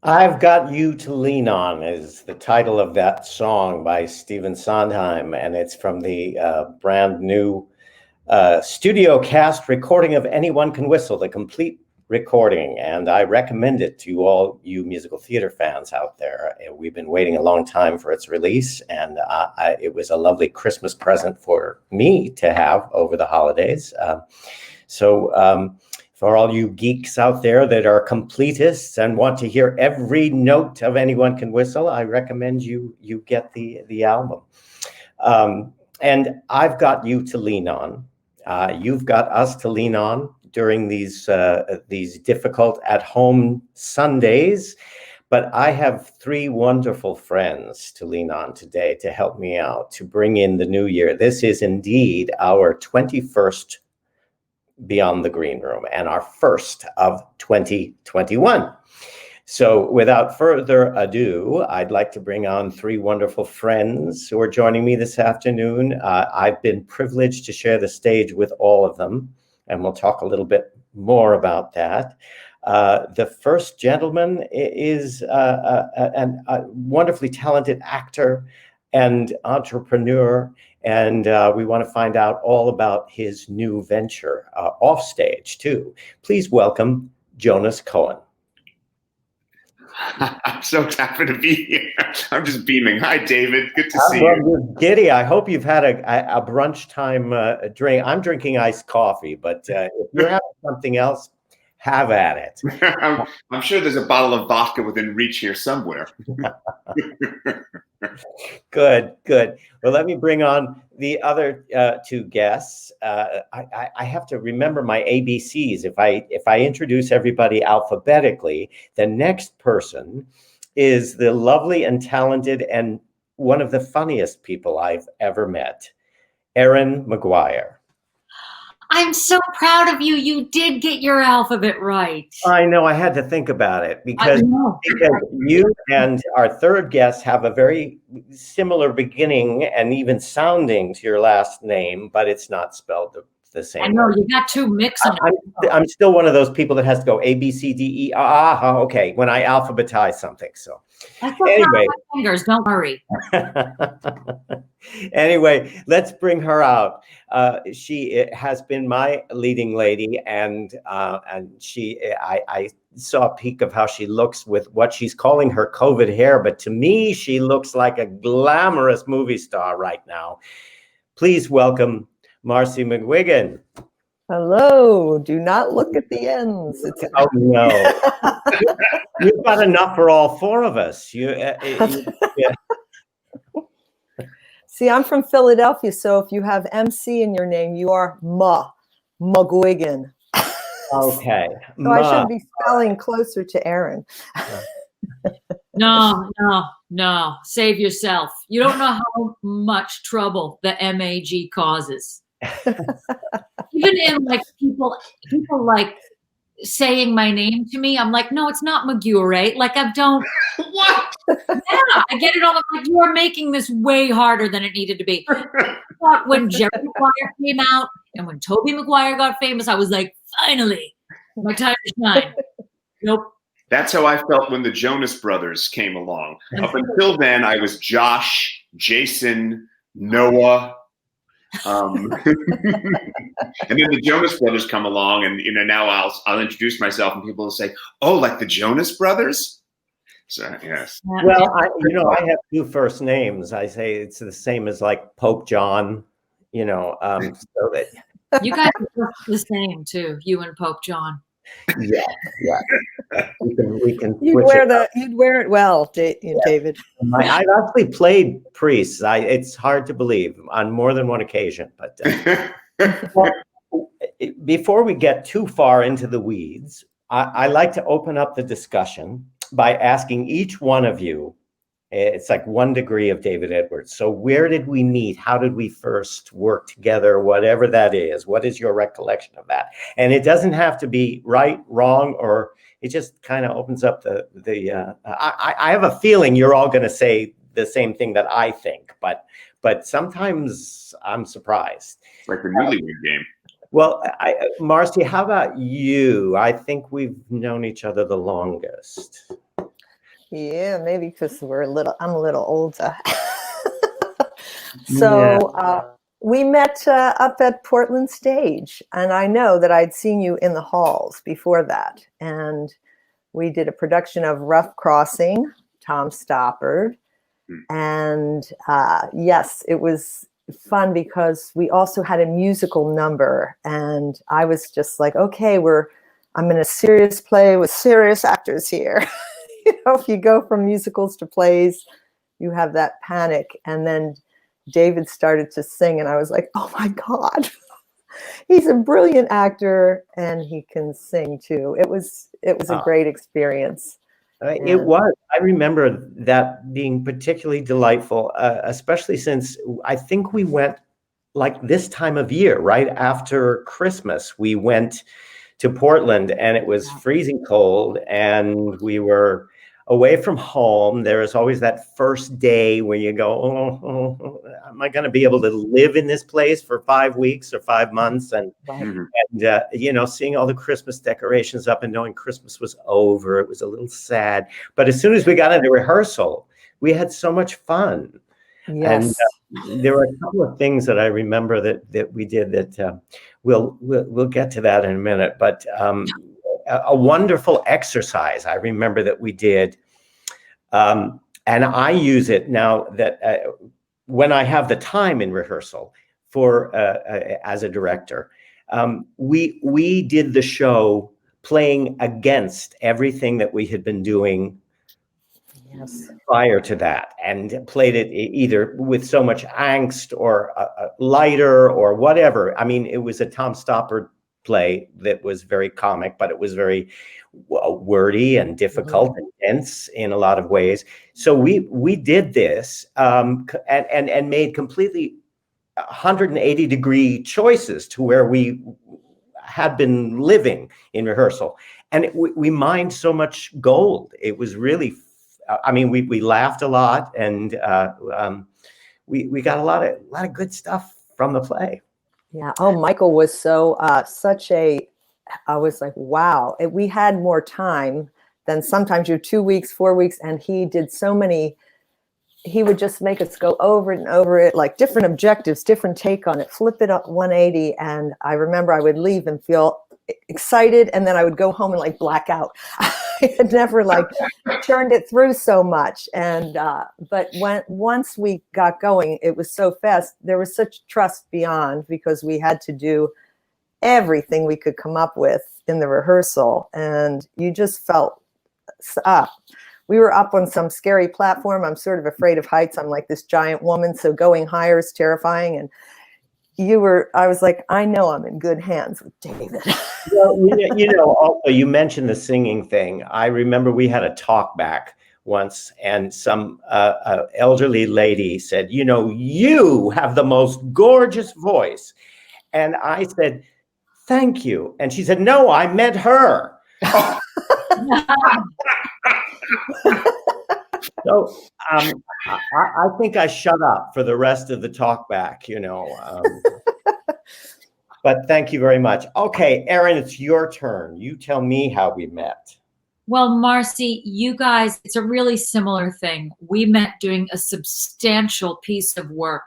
I've Got You to Lean On is the title of that song by Stephen Sondheim, and it's from the brand new studio cast recording of Anyone Can Whistle, the complete recording. And I recommend it to all you musical theater fans out there. We've been waiting a long time for its release, and it was a lovely Christmas present for me to have over the holidays. For all you geeks out there that are completists and want to hear every note of Anyone Can Whistle, I recommend you get the album. And I've got you to lean on. You've got us to lean on during these difficult at-home Sundays. But I have three wonderful friends to lean on today to help me out, to bring in the new year. This is indeed our 21st Beyond the Green Room and our first of 2021. So without further ado, I'd like to bring on three wonderful friends who are joining me this afternoon. I've been privileged to share the stage with all of them, and we'll talk a little bit more about that. The first gentleman is a wonderfully talented actor and entrepreneur, and we want to find out all about his new venture off stage too. Please welcome Jonas Cohen. I'm so happy to be here. I'm just beaming. Hi, David. Good to see you. You're giddy. I hope you've had a brunch time drink. I'm drinking iced coffee, but if you're having something else, have at it. I'm sure there's a bottle of vodka within reach here somewhere. Good. Well, let me bring on the other two guests. I have to remember my ABCs. If I introduce everybody alphabetically, the next person is the lovely and talented and one of the funniest people I've ever met, Erin Maguire. I'm so proud of you. You did get your alphabet right. I know. I had to think about it because you and our third guest have a very similar beginning and even sounding to your last name, but it's not spelled the same. I know. You got two mixed. I'm still one of those people that has to go A, B, C, D, E. Okay. When I alphabetize something. So anyway, fingers, don't worry. Anyway, let's bring her out. She has been my leading lady, and I saw a peek of how she looks with what she's calling her COVID hair, but to me, she looks like a glamorous movie star right now. Please welcome Marcy McGuigan. Hello. Do not look at the ends. Oh no, you've got enough for all four of us. Yeah. See, I'm from Philadelphia, so if you have MC in your name, you are McGuigan. Okay. So I should be spelling closer to Erin. No. Save yourself. You don't know how much trouble the MAG causes. Even in like people like saying my name to me, I'm like, no, it's not Maguire. Like I don't. What? Yeah, I get it all. I'm like, you are making this way harder than it needed to be. But when Jerry Maguire came out and when Tobey Maguire got famous, I was like, finally, my time to shine. Nope. That's how I felt when the Jonas Brothers came along. Up until then, I was Josh, Jason, Noah. And then the Jonas Brothers come along, and now I'll introduce myself, and people will say, "Oh, like the Jonas Brothers." So yes. Well, I have two first names. I say it's the same as like Pope John. So that you guys are the same too. You and Pope John. Yeah. We can. You'd wear it well, David. I've actually played priests. It's hard to believe on more than one occasion. But before we get too far into the weeds, I like to open up the discussion by asking each one of you. It's like 1 degree of David Edwards. So where did we meet? How did we first work together? Whatever that is. What is your recollection of that? And it doesn't have to be right, wrong, or it just kind of opens up I have a feeling you're all going to say the same thing that I think, but sometimes I'm surprised. It's like the newlywed game. Well, Marcy, how about you? I think we've known each other the longest. Yeah, maybe because I'm a little older. So we met up at Portland Stage, and I know that I'd seen you in the halls before that. And we did a production of Rough Crossing, Tom Stoppard. And yes, it was fun because we also had a musical number. And I was just like, okay, I'm in a serious play with serious actors here. If you go from musicals to plays, you have that panic. And then David started to sing, and I was like, oh my God, he's a brilliant actor and he can sing too. It was a great experience. It was. I remember that being particularly delightful, especially since I think we went like this time of year, right after Christmas. We went to Portland, and it was freezing cold, and we were away from home. There is always that first day where you go, am I going to be able to live in this place for 5 weeks or 5 months? And, seeing all the Christmas decorations up and knowing Christmas was over, it was a little sad. But as soon as we got into rehearsal, we had so much fun. Yes. And there were a couple of things that I remember that we did that we'll get to that in a minute. But a wonderful exercise I remember that we did, and I use it now that when I have the time in rehearsal for as a director. We did the show playing against everything that we had been doing prior to that, and played it either with so much angst or lighter or whatever. I mean, it was a Tom Stoppard play that was very comic, but it was very wordy and difficult and dense in a lot of ways. So we did this and made completely 180-degree choices to where we had been living in rehearsal, and we mined so much gold. It was really, I mean, we laughed a lot, and we got a lot of good stuff from the play. Yeah. Oh, Michael was so I was like, wow. We had more time than sometimes you're 2 weeks, 4 weeks, and he did so many. He would just make us go over it and over it, like different objectives, different take on it, flip it up 180. And I remember I would leave and feel excited, and then I would go home and like black out. I had never like turned it through so much. And but once we got going, it was so fast. There was such trust beyond, because we had to do everything we could come up with in the rehearsal, and you just felt up. We were up on some scary platform. I'm sort of afraid of heights. I'm like this giant woman, so going higher is terrifying. And I was like, I know I'm in good hands with David. Well, also you mentioned the singing thing. I remember we had a talk back once, and some elderly lady said, you have the most gorgeous voice. And I said, thank you. And she said, no, I meant her. So I think I shut up for the rest of the talk back, but thank you very much. Okay, Erin, it's your turn. You tell me how we met. Well, Marcy, you guys, it's a really similar thing. We met doing a substantial piece of work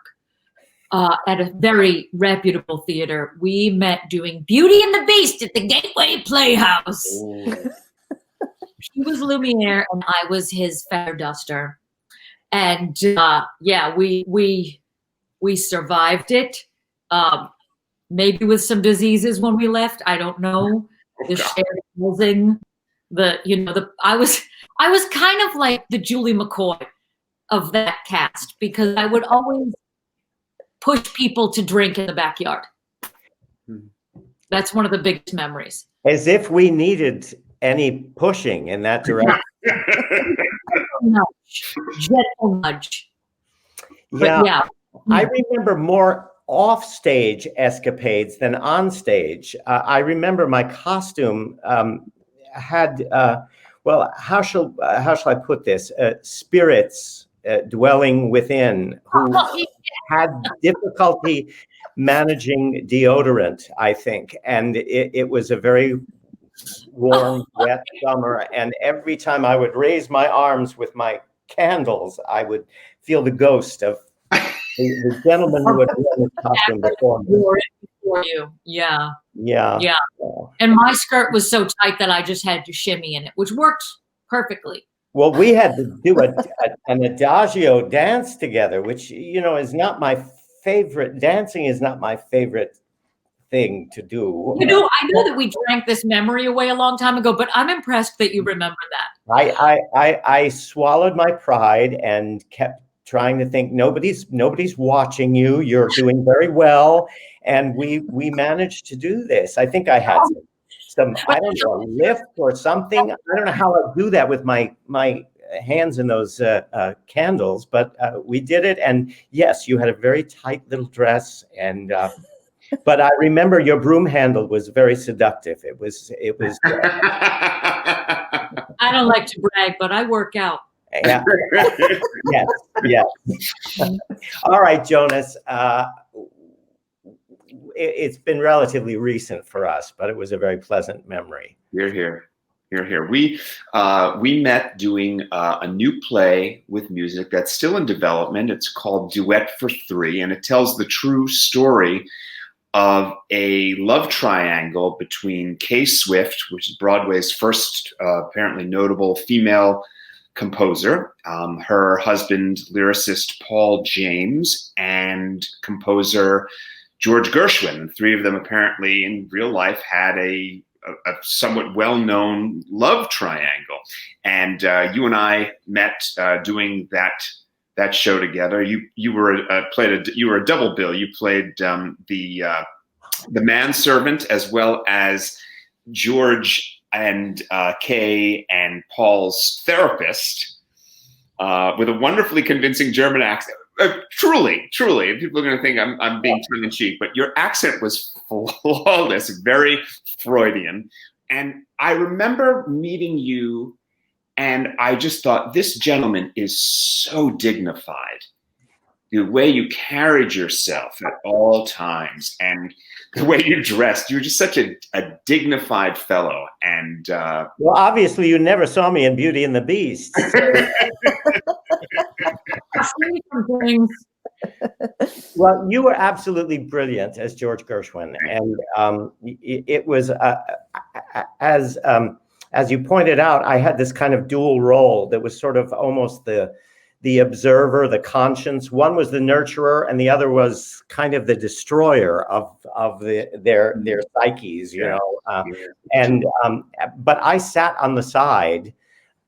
at a very reputable theater. We met doing Beauty and the Beast at the Gateway Playhouse. He was Lumiere and I was his feather duster. And we survived it. Maybe with some diseases when we left. I don't know. The shared housing, I was kind of like the Julie McCoy of that cast, because I would always push people to drink in the backyard. That's one of the biggest memories. As if we needed any pushing in that direction. Gentle nudge. Yeah. I remember more off-stage escapades than on-stage. I remember my costume had, how shall I put this? Spirits dwelling within who had difficulty managing deodorant, I think. And it was a very warm, wet summer. And every time I would raise my arms with my candles, I would feel the ghost of the gentleman who had worn his costume before me. For you. Yeah. Yeah. Yeah. And my skirt was so tight that I just had to shimmy in it, which worked perfectly. Well, we had to do an adagio dance together, which, you know, is not my favorite. Dancing is not my favorite thing to do. You know, I know that we drank this memory away a long time ago, but I'm impressed that you remember that. I swallowed my pride and kept trying to think nobody's watching you. You're doing very well, and we managed to do this. I think I had some I don't know, a lift or something. I don't know how I do that with my hands in those candles, but we did it. And yes, you had a very tight little dress, and but I remember your broom handle was very seductive. It was. I don't like to brag, but I work out. Yeah. Yes. All right, Jonas. It's been relatively recent for us, but it was a very pleasant memory. You're here. We met doing a new play with music that's still in development. It's called Duet for Three, and it tells the true story of a love triangle between Kay Swift, which is Broadway's first apparently notable female composer, her husband, lyricist Paul James, and composer George Gershwin. The three of them apparently in real life had a somewhat well-known love triangle. And you and I met doing that show together. You were a double bill. You played the manservant as well as George and Kay and Paul's therapist with a wonderfully convincing German accent. Truly, people are going to think I'm being tongue-in-cheek, but your accent was flawless, very Freudian. And I remember meeting you, and I just thought, this gentleman is so dignified. The way you carried yourself at all times and the way you dressed, you were just such a dignified fellow. And well, obviously you never saw me in Beauty and the Beast. Well, you were absolutely brilliant as George Gershwin. And it was, as you pointed out, I had this kind of dual role that was sort of almost the observer, the conscience. One was the nurturer, and the other was kind of the destroyer of their psyches, you know. But I sat on the side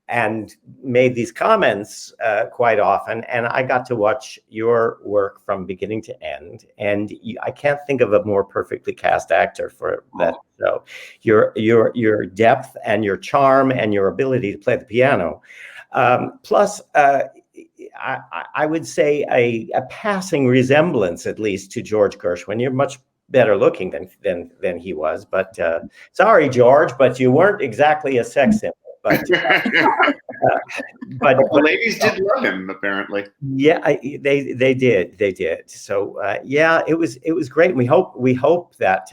and made these comments quite often, and I got to watch your work from beginning to end. And I can't think of a more perfectly cast actor for that show. Your depth and your charm and your ability to play the piano, plus. I would say a passing resemblance, at least, to George Gershwin. You're much better looking than he was. But sorry, George, but you weren't exactly a sex symbol. But but the ladies did love him, apparently. Yeah, they did. So yeah, it was great. We hope that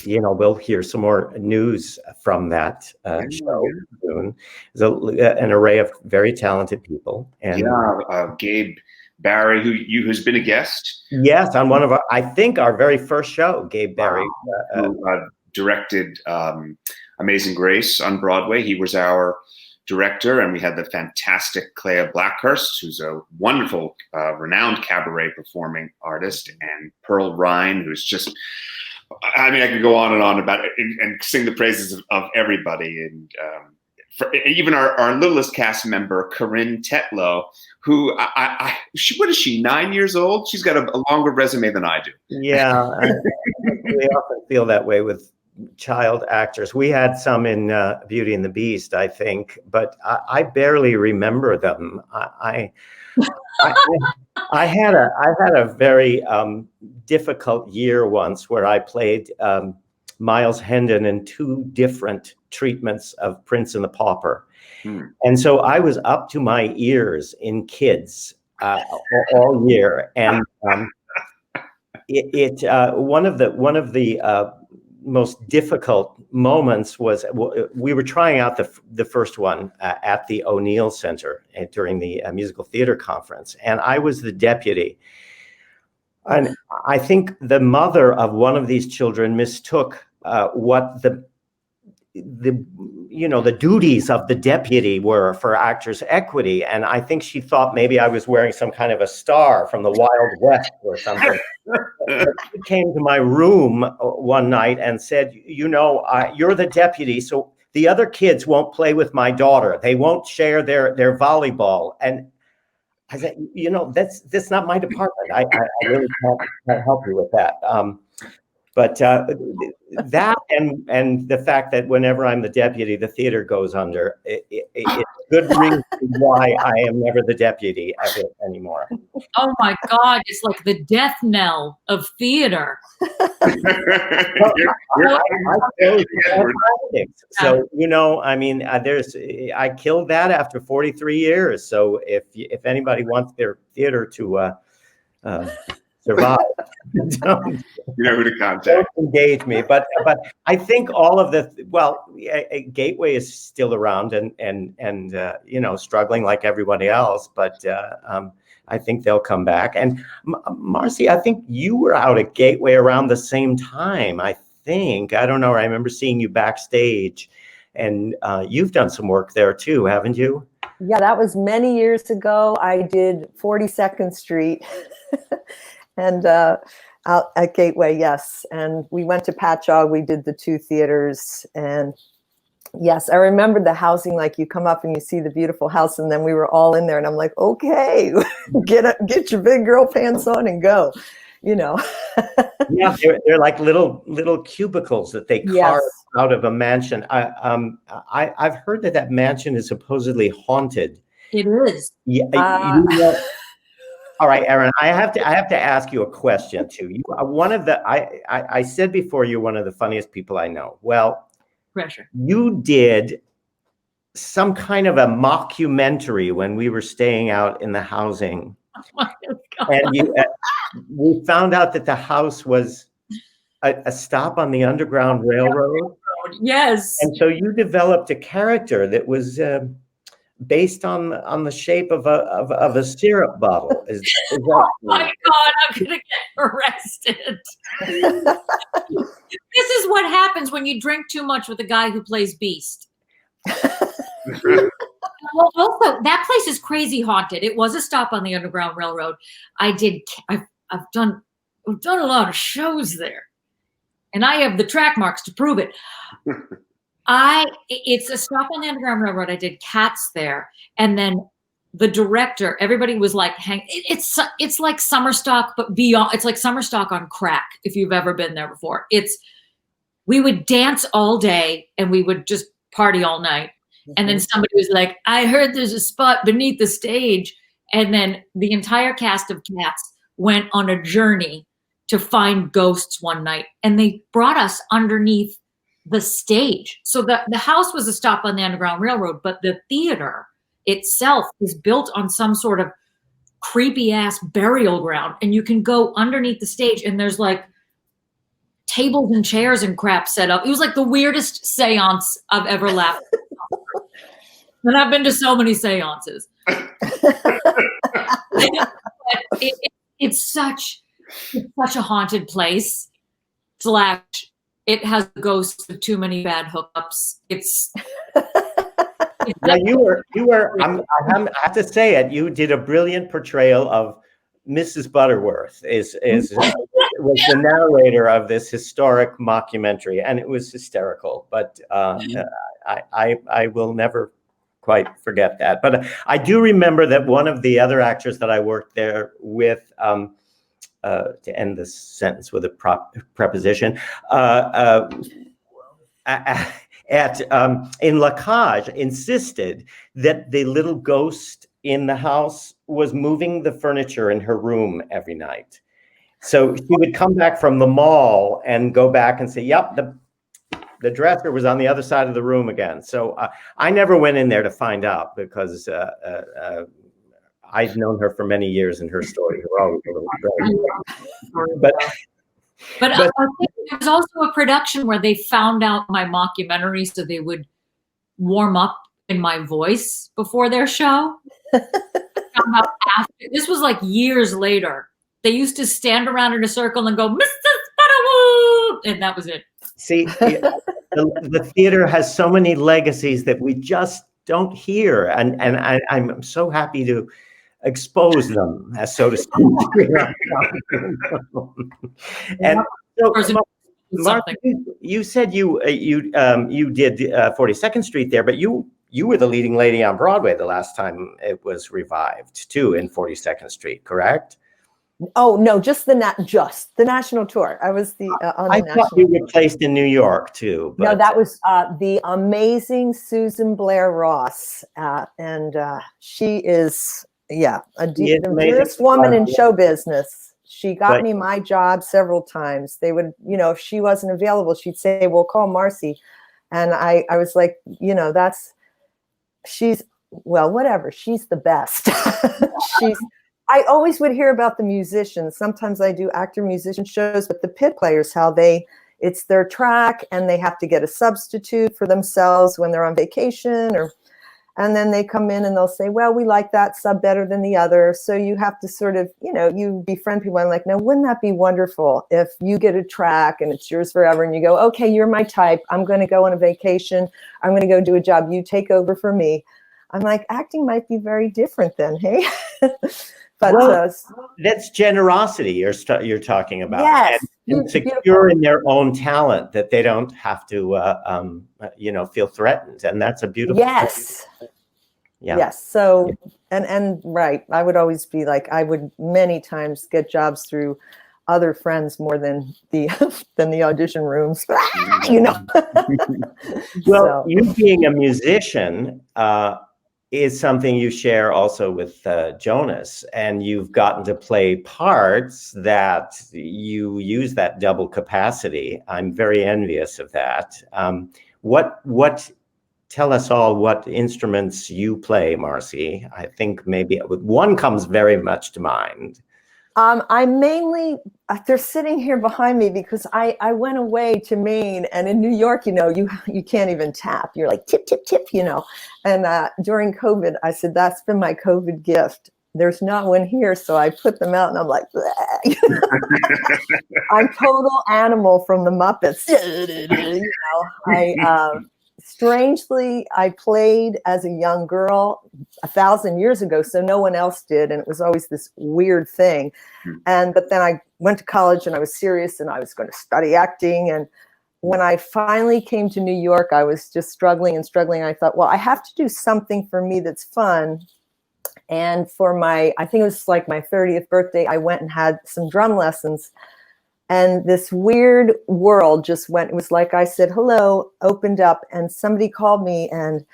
you know, we'll hear some more news from that show soon. There's an array of very talented people. And Gabe Barry, who's been a guest. Yes, on one of I think our very first show, Gabe Barry. Who directed Amazing Grace on Broadway. He was our director, and we had the fantastic Clea Blackhurst, who's a wonderful, renowned cabaret performing artist, and Pearl Rhine, who's just... I mean, I could go on and on about it and sing the praises of everybody. And even our littlest cast member, Corinne Tetlow, who what is she, 9 years old? She's got a longer resume than I do. Yeah, we often feel that way with child actors. We had some in Beauty and the Beast, I think, but I barely remember them. I had a very difficult year once where I played Miles Hendon in 2 different treatments of Prince and the Pauper. And so I was up to my ears in kids all year. And one of the most difficult moments was we were trying out the first one at the O'Neill Center during the musical theater conference, and I was the deputy. And I think the mother of one of these children mistook what the duties of the deputy were for Actors Equity, and I think she thought maybe I was wearing some kind of a star from the Wild West or something. She came to my room one night and said, you're the deputy, so the other kids won't play with my daughter. They won't share their volleyball. And I said, that's not my department. I really can't help you with that. But that and the fact that whenever I'm the deputy, the theater goes under, it's a good reason why I am never the deputy ever anymore. Oh my God, it's like the death knell of theater. So, I killed that after 43 years. So if anybody wants their theater to survive, you know who to contact. Don't engage me. But I think all of Gateway is still around and struggling like everybody else. But I think they'll come back. And Marcy, I think you were out at Gateway around the same time. I don't know. I remember seeing you backstage, and you've done some work there too, haven't you? Yeah, that was many years ago. I did 42nd Street. And out at Gateway, yes. And we went to Patchogue. We did the 2 theaters. And yes, I remember the housing, like you come up and you see the beautiful house, and then we were all in there. And I'm like, okay, get your big girl pants on and go, Yeah, they're like little cubicles that they carve out of a mansion. I've heard that mansion is supposedly haunted. It is. Yeah. All right, Erin, I have to ask you a question too. I said before, you're one of the funniest people I know. Well, pressure. You did some kind of a mockumentary when we were staying out in the housing. Oh my God. And we found out that the house was a stop on the Underground Railroad. Yes. And so you developed a character that was based on the shape of a syrup bottle. Oh my God, I'm gonna get arrested. This is what happens when you drink too much with a guy who plays Beast. Well, also, that place is crazy haunted. It was a stop on the Underground Railroad. I've done a lot of shows there, and I have the track marks to prove it. It's a stop on the Underground Railroad. I did Cats there, and then the director, everybody was like, it's like summer stock, but beyond. It's like summer stock on crack. If you've ever been there before, we would dance all day and we would just party all night. And then somebody was like, I heard there's a spot beneath the stage. And then the entire cast of Cats went on a journey to find ghosts one night. And they brought us underneath the stage. So the house was a stop on the Underground Railroad, but the theater itself is built on some sort of creepy ass burial ground. And you can go underneath the stage and there's like tables and chairs and crap set up. It was like the weirdest seance I've ever laughed at. And I've been to so many seances. It's such a haunted place. / it has the ghosts of too many bad hookups. Now you were. I have to say it. You did a brilliant portrayal of Mrs. Butterworth. Was the narrator of this historic mockumentary, and it was hysterical. But I will never quite forget that. But I do remember that one of the other actors that I worked there with, to end this sentence with a preposition, in La Cage insisted that the little ghost in the house was moving the furniture in her room every night. So she would come back from the mall and go back and say, yep, the dresser was on the other side of the room again. So I never went in there to find out because I'd known her for many years and her stories were always a little strange. But I think there was also a production where they found out my mockumentary, so they would warm up in my voice before their show. Found out after. This was like years later. They used to stand around in a circle and go, Mr. Spadawoo! And that was it. See, the theater has so many legacies that we just don't hear. And I'm so happy to expose them, as so to speak. And so, Mark, you said you did 42nd Street there, but you were the leading lady on Broadway the last time it was revived too, in 42nd Street, correct? Oh no, just the national tour. I was the on the I national thought you tour. were placed in New York too. But No, that was the amazing Susan Blair Ross, and she is the dearest woman in show business. She got me my job several times. They would, if she wasn't available, she'd say, "Well, call Marcy," and I was like, she's whatever. She's the best. I always would hear about the musicians. Sometimes I do actor-musician shows, but the pit players, how it's their track and they have to get a substitute for themselves when they're on vacation, and then they come in and they'll say, well, we like that sub better than the other. So you have to sort of, you befriend people. I'm like, no, wouldn't that be wonderful if you get a track and it's yours forever and you go, okay, you're my type. I'm going to go on a vacation. I'm going to go do a job. You take over for me. I'm like, acting might be very different then, hey? But that's generosity you're talking about. Yes, and secure in their own talent, that they don't have to, feel threatened, and that's a beautiful. Yes. Yeah. Yes. So, and right, I would always be like, I would many times get jobs through other friends more than the audition rooms. Well, you being a musician is something you share also with Jonas, and you've gotten to play parts that you use that double capacity. I'm very envious of that. Tell us all what instruments you play, Marcy. I think maybe one comes very much to mind. I mainly, they're sitting here behind me because I went away to Maine, and in New York, you can't even tap. You're like, tip, tip, tip, And during COVID, I said, that's been my COVID gift. There's not one here. So I put them out and I'm like, I'm total animal from the Muppets. Strangely, I played as a young girl 1,000 years ago, so no one else did, and it was always this weird thing. But then I went to college, and I was serious, and I was going to study acting. And when I finally came to New York, I was just struggling. I thought, well, I have to do something for me that's fun. And for I think it was like my 30th birthday, I went and had some drum lessons. And this weird world just went, it was like I said, hello, opened up, and somebody called me and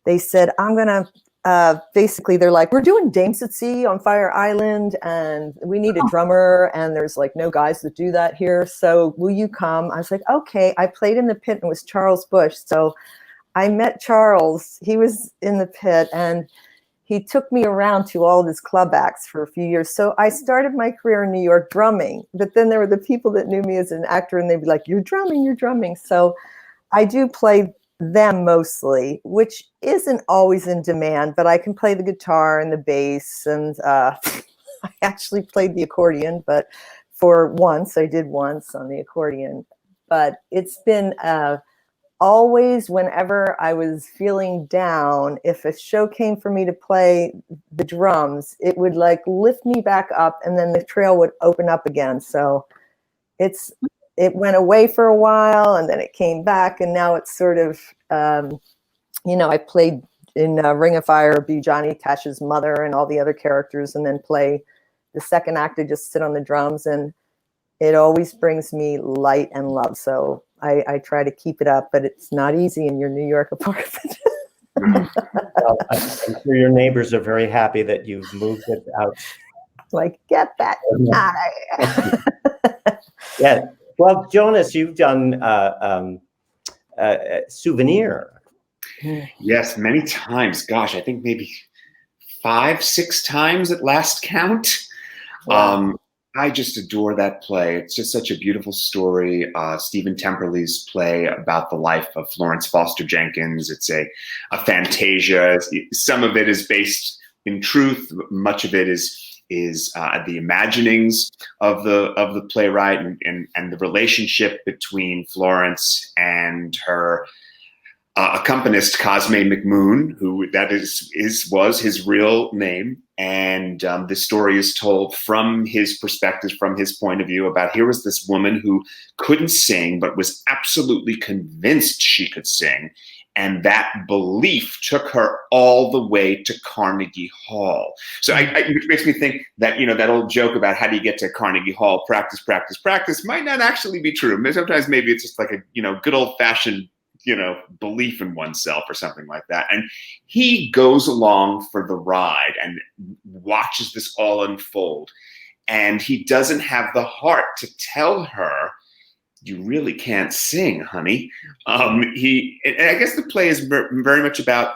they said, I'm going to, basically they're like, we're doing Dames at Sea on Fire Island and we need a drummer, and there's like no guys that do that here. So will you come? I was like, okay. I played in the pit, and it was Charles Bush. So I met Charles, he was in the pit, and he took me around to all of his club acts for a few years. So I started my career in New York drumming, but then there were the people that knew me as an actor, and they'd be like, you're drumming. So I do play them mostly, which isn't always in demand, but I can play the guitar and the bass. And I actually played the accordion, but I did once on the accordion. But it's been always, whenever I was feeling down, if a show came for me to play the drums, it would like lift me back up, and then the trail would open up again. So it went away for a while, and then it came back, and now it's sort of, I played in Ring of Fire, be Johnny Cash's mother and all the other characters, and then play the second act. I just sit on the drums, and it always brings me light and love. So I try to keep it up, but it's not easy in your New York apartment. Well, I'm sure your neighbors are very happy that you've moved it out. Like, get that out of here. Yeah. Well, Jonas, you've done Souvenir. Yes, many times. Gosh, I think maybe 5-6 times at last count. Wow. I just adore that play. It's just such a beautiful story. Stephen Temperley's play about the life of Florence Foster Jenkins. It's a fantasia. Some of it is based in truth. Much of it is the imaginings of the playwright and the relationship between Florence and her accompanist Cosme McMoon, who that was his real name. And this story is told from his perspective, from his point of view, about here was this woman who couldn't sing, but was absolutely convinced she could sing. And that belief took her all the way to Carnegie Hall. So it makes me think that, that old joke about how do you get to Carnegie Hall, practice, practice, practice, might not actually be true. Sometimes maybe it's just like a good old fashioned belief in oneself or something like that. And he goes along for the ride and watches this all unfold. And he doesn't have the heart to tell her, you really can't sing, honey. And I guess the play is very much about,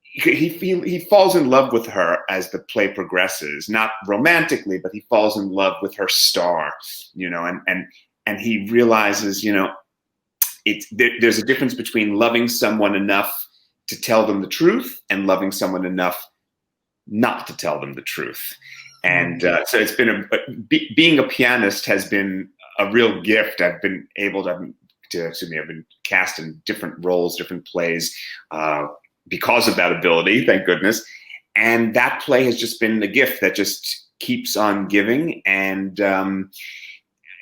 he falls in love with her as the play progresses, not romantically, but he falls in love with her star, and he realizes, there's a difference between loving someone enough to tell them the truth and loving someone enough not to tell them the truth. And so it's been being a pianist has been a real gift. I've been cast in different roles, different plays because of that ability, thank goodness. And that play has just been a gift that just keeps on giving. And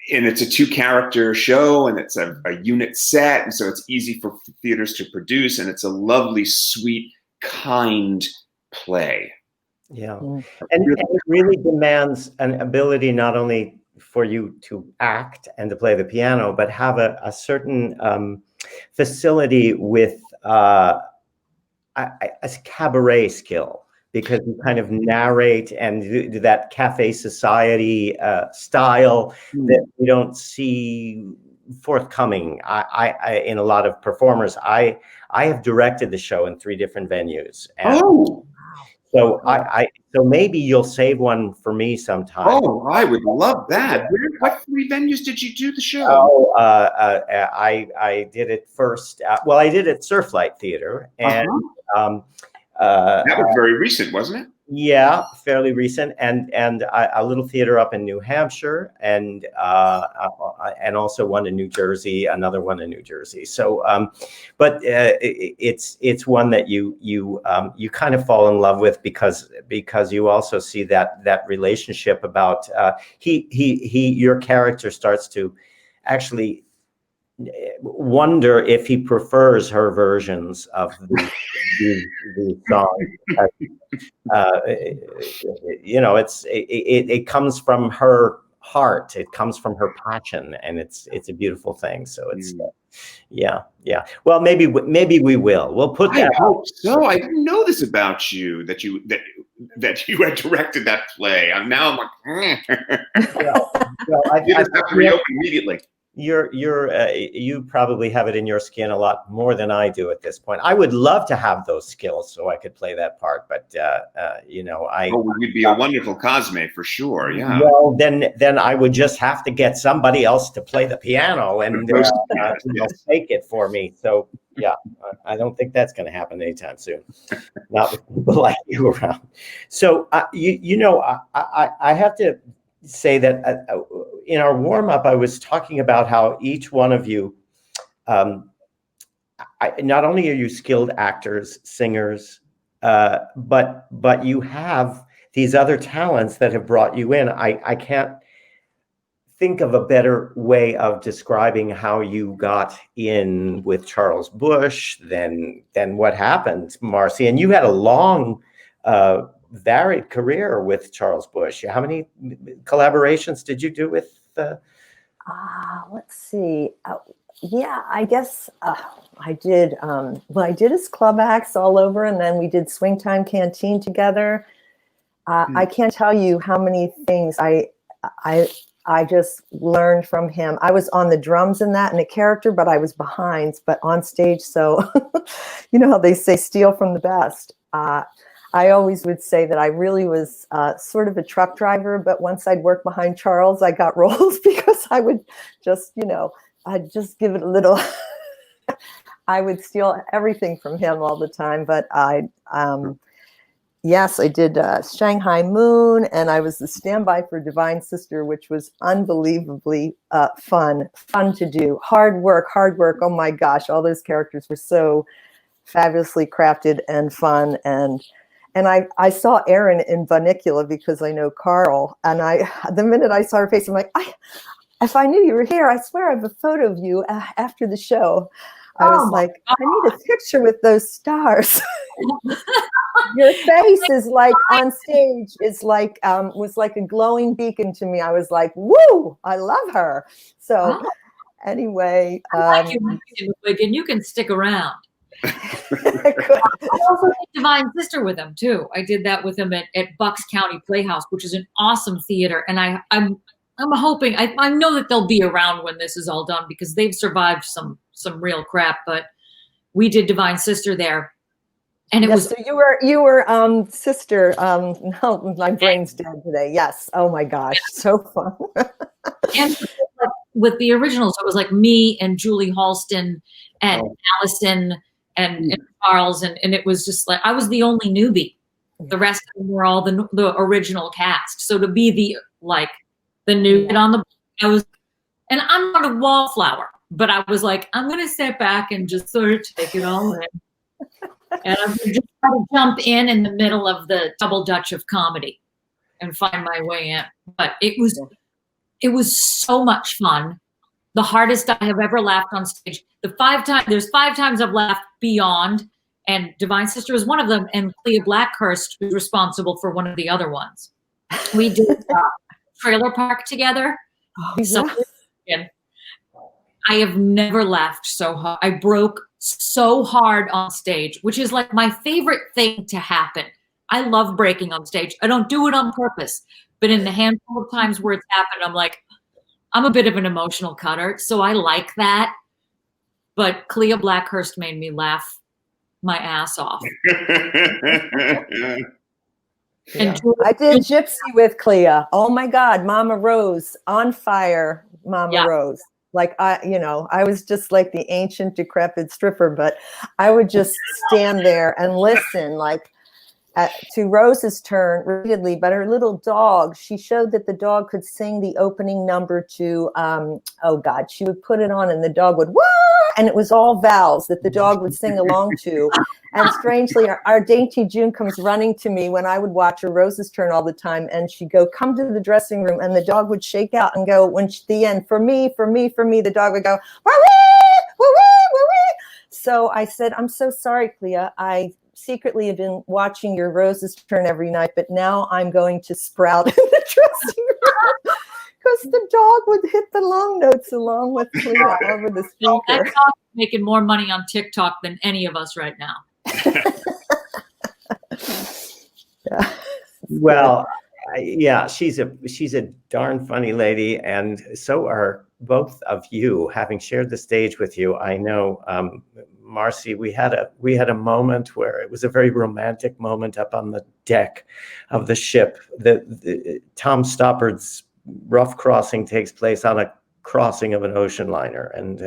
it's a 2-character show, and it's a unit set, and so it's easy for theaters to produce, and it's a lovely, sweet, kind play. Yeah, and it really demands an ability not only for you to act and to play the piano, but have a certain facility with a cabaret skill, because you kind of narrate and do that cafe society style that you don't see forthcoming. I in a lot of performers. I have directed the show in 3 different venues. And so so maybe you'll save one for me sometime. Oh, I would love that. What 3 venues did you do the show? Oh, I did it first. I did it at Surflight Theater, and that was very recent, wasn't it? Yeah, fairly recent, and a little theater up in New Hampshire, and also one in New Jersey, another one in New Jersey. So, but it's one that you kind of fall in love with because you also see that relationship about your character starts to actually wonder if he prefers her versions of the song. It comes from her heart, it comes from her passion, and it's a beautiful thing. So it's yeah. Well, maybe we will. We'll put that. I hope so. I didn't know this about you, that you had directed that play. Now I'm like, I just have to reopen immediately. You probably have it in your skin a lot more than I do at this point. I would love to have those skills so I could play that part, but you'd be a wonderful Cosme for sure. Yeah. Well, then I would just have to get somebody else to play the piano and take it for me. So yeah, I don't think that's going to happen anytime soon. Not with people like you around. So I have to say that in our warm-up, I was talking about how each one of you, not only are you skilled actors, singers, but you have these other talents that have brought you in. I can't think of a better way of describing how you got in with Charles Busch than what happened, Marcy. And you had a long varied career with Charles Busch. How many collaborations did you do with? Let's see. I guess I did. I did his club acts all over, and then we did Swing Time Canteen together. I can't tell you how many things I just learned from him. I was on the drums in that in a character, but I was behind, but on stage. So, you know how they say, steal from the best. I always would say that I really was sort of a truck driver, but once I'd work behind Charles, I got roles because I would just, I'd just give it a little. I would steal everything from him all the time, but yes, I did Shanghai Moon, and I was the standby for Divine Sister, which was unbelievably fun to do. Hard work. Oh my gosh, all those characters were so fabulously crafted and fun. And I saw Erin in Vanicula because I know Carl, and the minute I saw her face, I'm like, if I knew you were here, I swear I have a photo of you after the show. I was like, I need a picture with those stars. Your face is like on stage is like was like a glowing beacon to me. I was like, woo, I love her. So anyway, I like you, and you can stick around. I also did Divine Sister with him too. I did that with him at Bucks County Playhouse, which is an awesome theater. And I'm hoping, I know that they'll be around when this is all done because they've survived some real crap. But we did Divine Sister there, and it was. So you were sister. No, my brain's dead today. Yes. Oh my gosh, so fun. And with the originals, it was like me and Julie Halston and Allison and Charles, and it was just like I was the only newbie. The rest of them were all the original cast. So to be the new kid on the, and I'm not a wallflower, but I was like, I'm gonna sit back and just sort of take it all in, and I'm just trying to jump in the middle of the double dutch of comedy and find my way in. But it was so much fun. The hardest I have ever laughed on stage. There's 5 times I've laughed beyond, and Divine Sister is one of them, and Clea Blackhurst was responsible for one of the other ones. We did Trailer Park together. I have never laughed so hard. I broke so hard on stage, which is like my favorite thing to happen. I love breaking on stage. I don't do it on purpose, but in the handful of times where it's happened, I'm like, I'm a bit of an emotional cutter, so I like that. But Clea Blackhurst made me laugh my ass off. Yeah. I did Gypsy with Clea. Oh my God, Mama Rose, on fire, Mama Rose. Like I was just like the ancient decrepit stripper, but I would just stand there and listen, like to Rose's turn repeatedly. But her little dog, she showed that the dog could sing the opening number to, she would put it on and the dog would, wah! And it was all vowels that the dog would sing along to. And strangely, our dainty June comes running to me when I would watch her Rose's turn all the time. And she'd go, come to the dressing room. And the dog would shake out and go, the end, for me, the dog would go, wah-wee, wah-wee, wah-wee. So I said, I'm so sorry, Clea. I secretly have been watching your Rose's turn every night, but now I'm going to sprout in the dressing room. Because the dog would hit the long notes along with Clea over the speaker. That dog is making more money on TikTok than any of us right now. Well, she's a darn funny lady, and so are both of you. Having shared the stage with you, I know, Marcy, we had a moment where it was a very romantic moment up on the deck of the ship. The Tom Stoppard's Rough Crossing takes place on a crossing of an ocean liner, and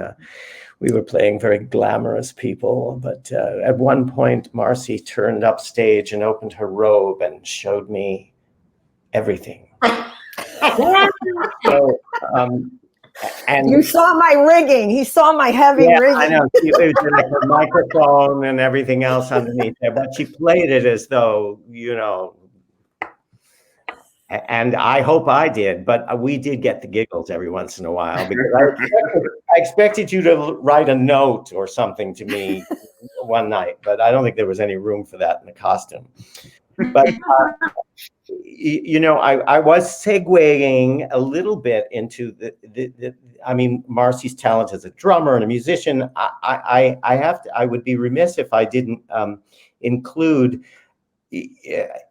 we were playing very glamorous people. But at one point, Marcy turned up stage and opened her robe and showed me everything. So, and you saw my rigging. He saw my heavy rigging. I know. It was like a microphone and everything else underneath there, but she played it as though, and I hope I did, but we did get the giggles every once in a while because I expected you to write a note or something to me one night, but I don't think there was any room for that in the costume. But I was segueing a little bit into Marcy's talent as a drummer and a musician. I would be remiss if I didn't include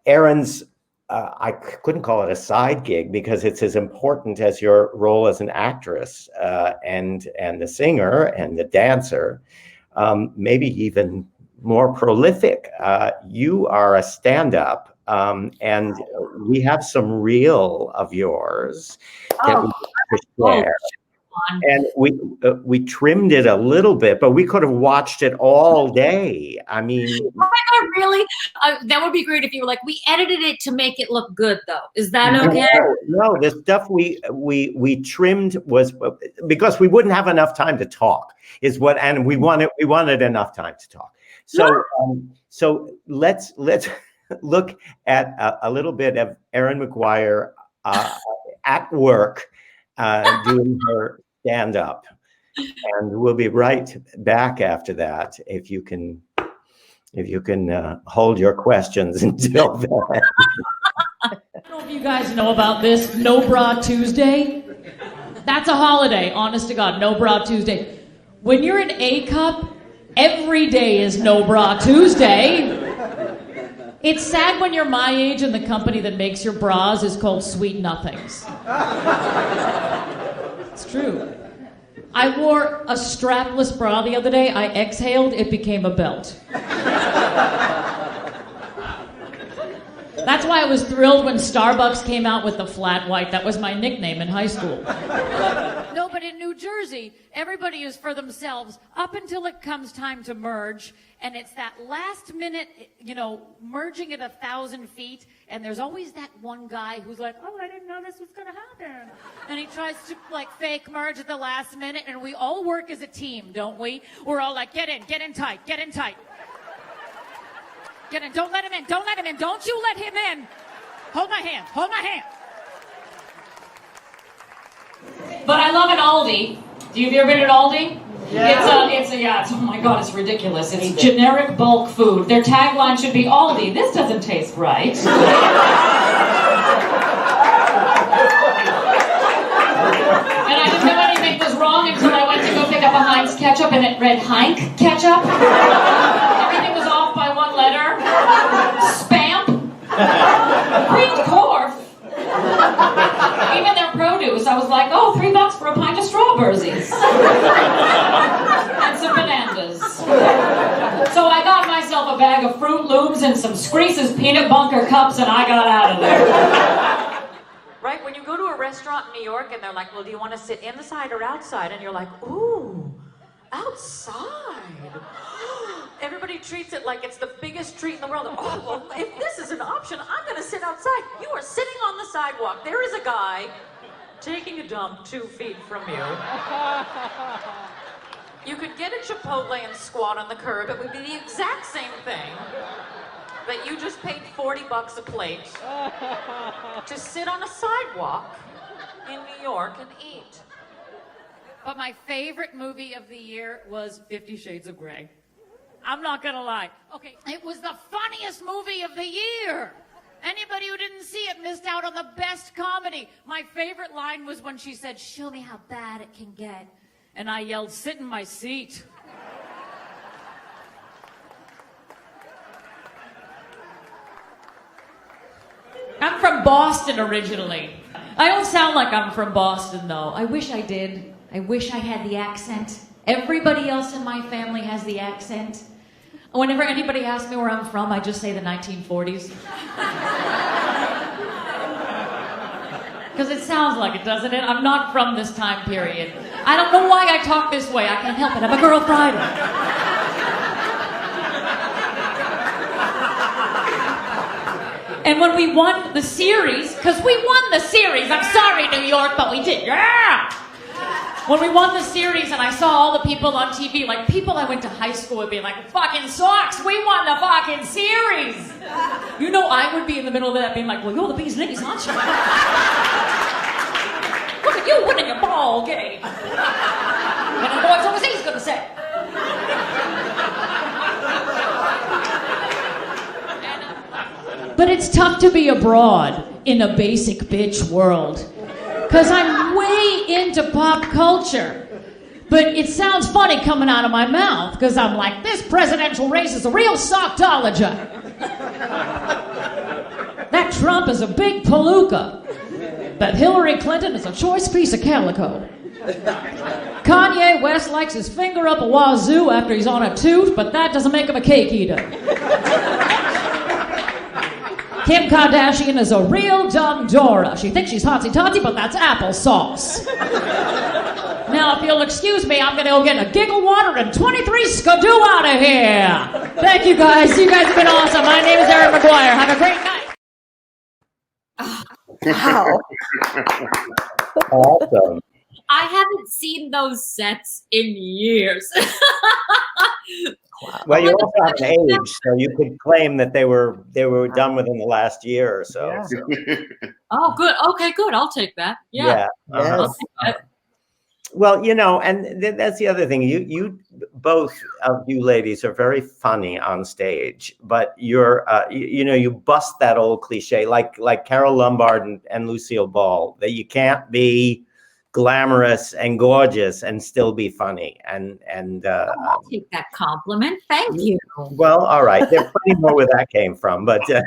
Erin's. I couldn't call it a side gig because it's as important as your role as an actress and a singer and a dancer, maybe even more prolific. You are a stand-up, and we have some reel of yours that we share. And we trimmed it a little bit, but we could have watched it all day. I mean, oh my God, really? That would be great if you were like, we edited it to make it look good, though. Is that okay? No, the stuff we trimmed was because we wouldn't have enough time to talk. And we wanted enough time to talk. So so let's look at a little bit of Erin Maguire at work doing her stand up, and we'll be right back after that if you can hold your questions until then. I don't know if you guys know about this No Bra Tuesday. That's a holiday, honest to God, No Bra Tuesday. When you're an A cup, every day is No Bra Tuesday. It's sad when you're my age and the company that makes your bras is called Sweet Nothings. It's true. I wore a strapless bra the other day. I exhaled, it became a belt. That's why I was thrilled when Starbucks came out with the flat white. That was my nickname in high school. No, but in New Jersey, everybody is for themselves up until it comes time to merge. And it's that last minute, merging at 1,000 feet. And there's always that one guy who's like, oh, I didn't know this was going to happen. And he tries to fake merge at the last minute. And we all work as a team, don't we? We're all like, get in tight, get in tight. Get in, don't let him in, don't you let him in. Hold my hand. But I love an Aldi. Have you ever been at Aldi? Yeah. It's oh my God, it's ridiculous. It's generic bulk food. Their tagline should be Aldi, this doesn't taste right. And I didn't know anything was wrong until I went to go pick up a Heinz ketchup and it read Heinz ketchup. Everything was off by one letter. Spamp. Green Corf. Even their produce, I was like, oh, $3 for a pint of strawberries. And some bananas. So I got myself a bag of Fruit Looms and some Screese's peanut bunker cups and I got out of there. Right, when you go to a restaurant in New York and they're like, well, do you want to sit inside or outside? And you're like, ooh, outside. Everybody treats it like it's the biggest treat in the world. Oh, well, if this is an option, I'm going to sit outside. You are sitting on the sidewalk. There is a guy taking a dump 2 feet from you. You could get a Chipotle and squat on the curb. It would be the exact same thing. But you just paid $40 a plate to sit on a sidewalk in New York and eat. But my favorite movie of the year was 50 Shades of Grey. I'm not gonna lie. Okay, it was the funniest movie of the year. Anybody who didn't see it missed out on the best comedy. My favorite line was when she said, show me how bad it can get. And I yelled, sit in my seat. I'm from Boston originally. I don't sound like I'm from Boston, though. I wish I did. I wish I had the accent. Everybody else in my family has the accent. Whenever anybody asks me where I'm from, I just say the 1940s. Because it sounds like it, doesn't it? I'm not from this time period. I don't know why I talk this way. I can't help it. I'm a girl Friday. And when we won the series, because we won the series, I'm sorry, New York, but we did, yeah! When we won the series and I saw all the people on TV, like people I went to high school would be like, fucking sucks, we won the fucking series! You know, I would be in the middle of that being like, well, you're the bee's knees, aren't you? Look at you winning your ball game. When the boys overseas gonna say. But it's tough to be abroad in a basic bitch world. Because I'm way into pop culture. But it sounds funny coming out of my mouth, because I'm like, this presidential race is a real sockdology. That Trump is a big palooka. But Hillary Clinton is a choice piece of calico. Kanye West likes his finger up a wazoo after he's on a toot, but that doesn't make him a cake eater. Kim Kardashian is a real dumb Dora. She thinks she's hotsy-totsy, but that's applesauce. Now, if you'll excuse me, I'm going to go get a giggle water and 23 skidoo out of here. Thank you, guys. You guys have been awesome. My name is Erin Maguire. Have a great night. Wow. Awesome. I haven't seen those sets in years. Well, you also have an age, so you could claim that they were done within the last year or so. Yeah. Oh, good. Okay, good. I'll take that. Yeah. Uh-huh. I'll take that. Well, and that's the other thing. You both of you ladies are very funny on stage, but you're, you bust that old cliche like Carol Lombard and Lucille Ball, that you can't be glamorous and gorgeous and still be funny. And I'll take that compliment. Thank you. well, all right. There's plenty more where that came from, but I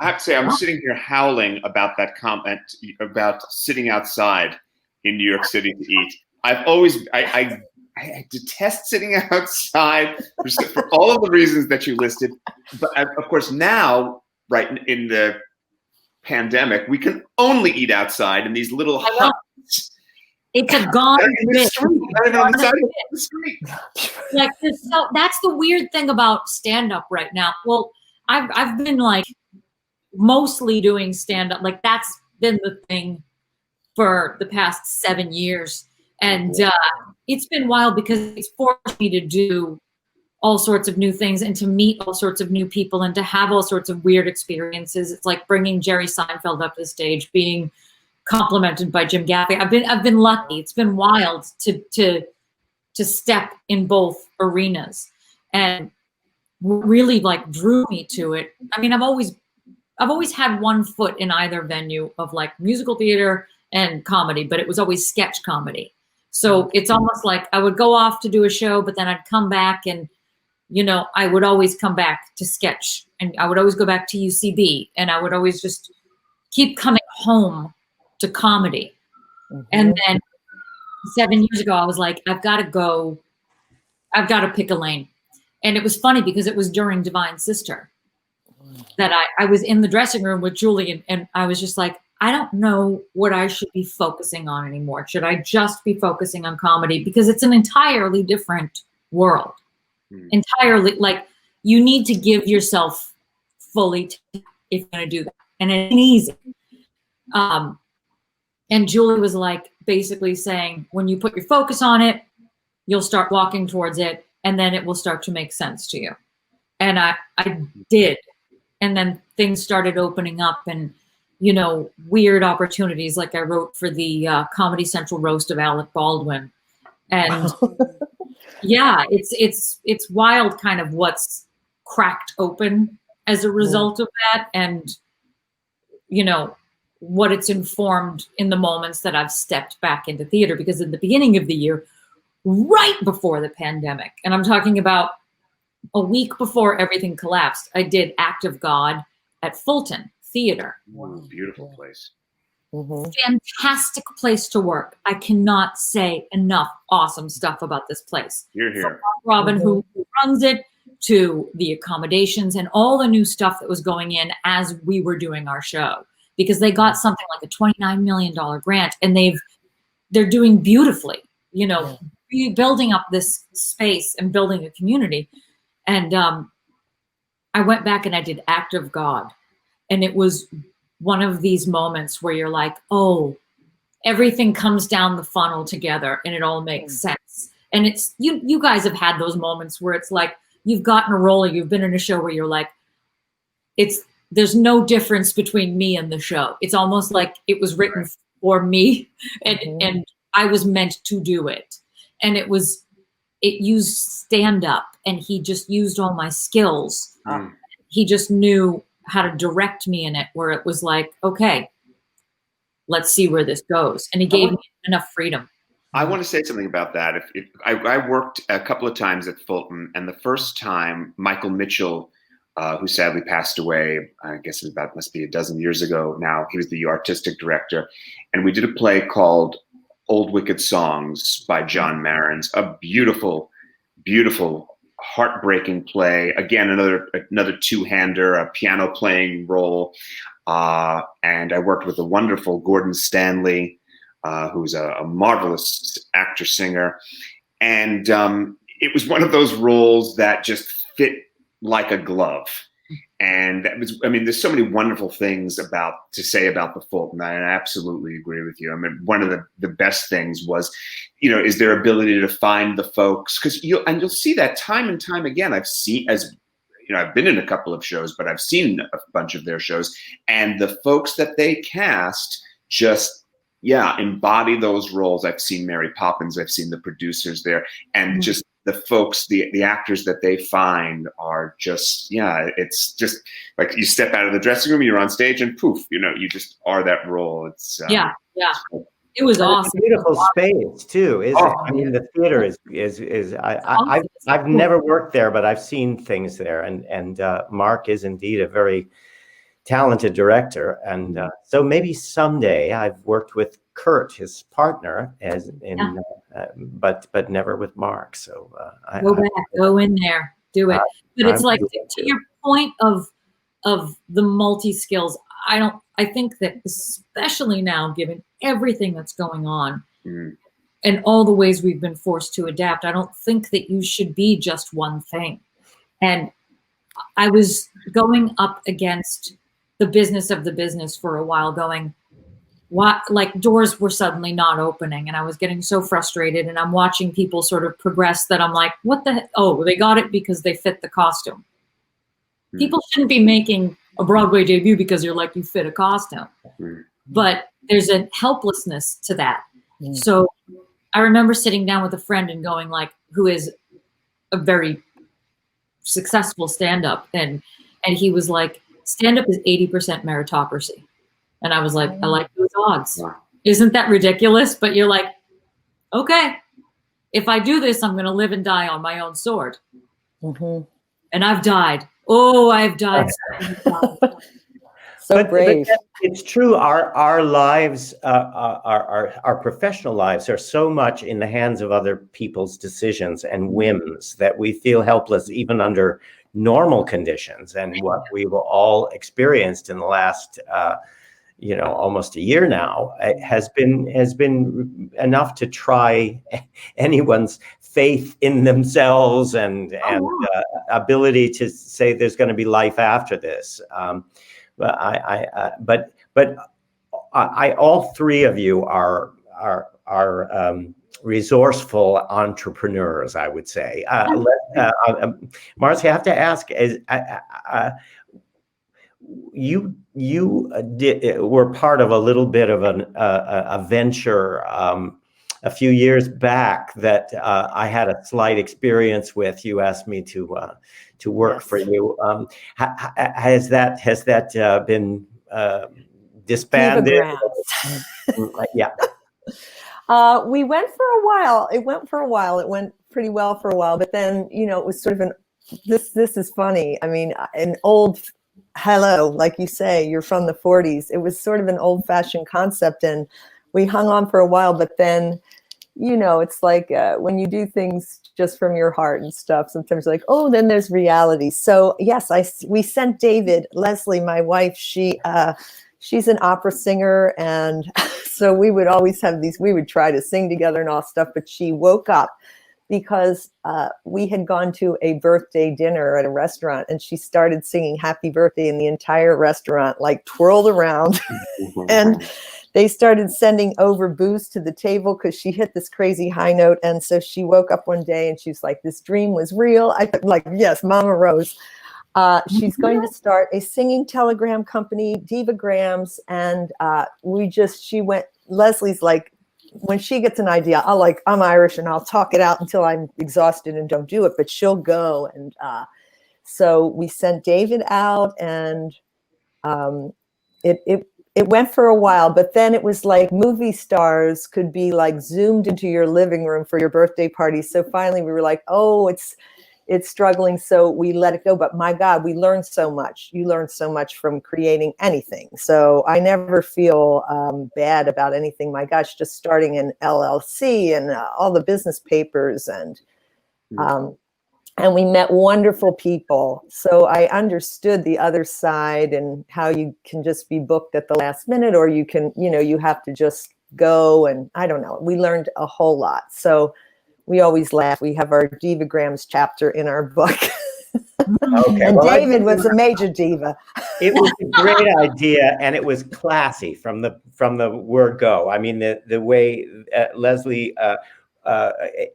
have to say, I'm sitting here howling about that comment about sitting outside in New York City to eat. I detest sitting outside for all of the reasons that you listed. But of course, now, right in the pandemic, we can only eat outside in these little huts. It's a gone bit. Not even on the side of the street. Like so that's the weird thing about stand-up right now. Well, I've been like mostly doing stand-up. Like that's been the thing for the past 7 years. And it's been wild because it's forced me to do all sorts of new things and to meet all sorts of new people and to have all sorts of weird experiences. It's like bringing Jerry Seinfeld up to the stage, being complimented by Jim Gaffigan. I've been lucky. It's been wild to step in both arenas, and really like drew me to it. I mean, I've always had one foot in either venue of like musical theater and comedy, but it was always sketch comedy. So it's almost like I would go off to do a show, but then I'd come back and, I would always come back to sketch, and I would always go back to UCB, and I would always just keep coming home to comedy. Mm-hmm. And then 7 years ago, I was like, I've got to pick a lane. And it was funny because it was during Divine Sister that I was in the dressing room with Julie, and I was just like, I don't know what I should be focusing on anymore. Should I just be focusing on comedy? Because it's an entirely different world. Entirely, like, you need to give yourself fully if you're going to do that. And it ain't easy. And Julie was like basically saying, when you put your focus on it, you'll start walking towards it, and then it will start to make sense to you. And I did. And then things started opening up, and weird opportunities. Like I wrote for the Comedy Central roast of Alec Baldwin, and yeah, it's wild, kind of what's cracked open as a result of that, and what it's informed in the moments that I've stepped back into theater. Because at the beginning of the year, right before the pandemic, and I'm talking about a week before everything collapsed, I did Act of God at Fulton Theater. Wow, beautiful place. Mm-hmm. Fantastic place to work. I cannot say enough awesome stuff about this place. You're here. From Robin, who runs it, to the accommodations and all the new stuff that was going in as we were doing our show, because they got something like a $29 million grant, and they're doing beautifully, rebuilding up this space and building a community. And I went back and I did Act of God. And it was one of these moments where you're like, oh, everything comes down the funnel together and it all makes sense. And it's, you guys have had those moments where it's like, you've gotten a role, or you've been in a show where you're like, there's no difference between me and the show. It's almost like it was written for me, and I was meant to do it. And it used stand up, and he just used all my skills. He just knew how to direct me in it, where it was like, okay, let's see where this goes. And he gave me enough freedom. I want to say something about that. If I worked a couple of times at Fulton, and the first time Michael Mitchell, who sadly passed away, I guess it must be a dozen years ago now, he was the artistic director. And we did a play called Old Wicked Songs by John Marins, a beautiful, beautiful, heartbreaking play. Again, another two-hander, a piano playing role. And I worked with the wonderful Gordon Stanley, who's a marvelous actor-singer. And it was one of those roles that just fit like a glove. And that was, I mean, there's so many wonderful things to say about the Fulton. I absolutely agree with you. I mean, one of the best things was, is their ability to find the folks, because you'll see that time and time again. I've been in a couple of shows, but I've seen a bunch of their shows, and the folks that they cast just, embody those roles. I've seen Mary Poppins, I've seen the producers there, and just the folks, the actors that they find are just, it's just like you step out of the dressing room, you're on stage, and poof, you just are that role. It's it was awesome. It's a beautiful space too, isn't it? I mean, the theater is I've never worked there, but I've seen things there, and Mark is indeed a very talented director, and so maybe someday. I've worked with Kurt, his partner, but never with Mark. So go in there, do it. But it's like, to your point of the multi skills. I think that especially now, given everything that's going on and all the ways we've been forced to adapt, I don't think that you should be just one thing. And I was going up against the business of the business for a while, going, what, like doors were suddenly not opening, and I was getting so frustrated, and I'm watching people sort of progress that I'm like, what the heck? Oh, they got it because they fit the costume. People shouldn't be making a Broadway debut because you're like, you fit a costume. But there's a helplessness to that. So I remember sitting down with a friend and going, like, who is a very successful stand-up, and he was like, stand-up is 80% meritocracy. And I was like, I like those odds. Isn't that ridiculous? But you're like, okay, if I do this, I'm going to live and die on my own sword. And I've died. Oh, I've died. So brave. But it's true. Our lives, our professional lives, are so much in the hands of other people's decisions and whims that we feel helpless even under normal conditions. And what we've all experienced in the last, almost a year now, has been enough to try anyone's faith in themselves and ability to say there's going to be life after this. But all three of you are resourceful entrepreneurs, I would say. Marcy, I have to ask: you were part of a little bit of a venture a few years back that I had a slight experience with. You asked me to work for you. Has that been disbanded? Yeah. We went for a while. It went pretty well for a while, but then, it was sort of this is funny. I mean, an old, hello, like you say, you're from the 40s. It was sort of an old fashioned concept, and we hung on for a while, but then, it's like when you do things just from your heart and stuff, sometimes like, oh, then there's reality. So yes, we sent David, Leslie, my wife, she's an opera singer. And so we would always have we would try to sing together and all stuff, but she woke up because we had gone to a birthday dinner at a restaurant, and she started singing happy birthday, and the entire restaurant like twirled around and they started sending over booze to the table because she hit this crazy high note. And so she woke up one day and she's like, this dream was real. I thought, like, yes, Mama Rose. She's going to start a singing telegram company, Divagrams. And Leslie's like, when she gets an idea, I'm Irish and I'll talk it out until I'm exhausted and don't do it, but she'll go. And so we sent David out, and it went for a while, but then it was like movie stars could be like zoomed into your living room for your birthday party. So finally we were like, oh, it's struggling, so we let it go. But my God, we learned so much. You learn so much from creating anything. So I never feel bad about anything. My gosh, just starting an LLC and all the business papers, and we met wonderful people. So I understood the other side and how you can just be booked at the last minute, or you can, you have to just go. And I don't know, we learned a whole lot. So we always laugh. We have our Divagrams chapter in our book. Okay, And well, David was a major diva. It was a great idea, and it was classy from the word go. I mean, the way Leslie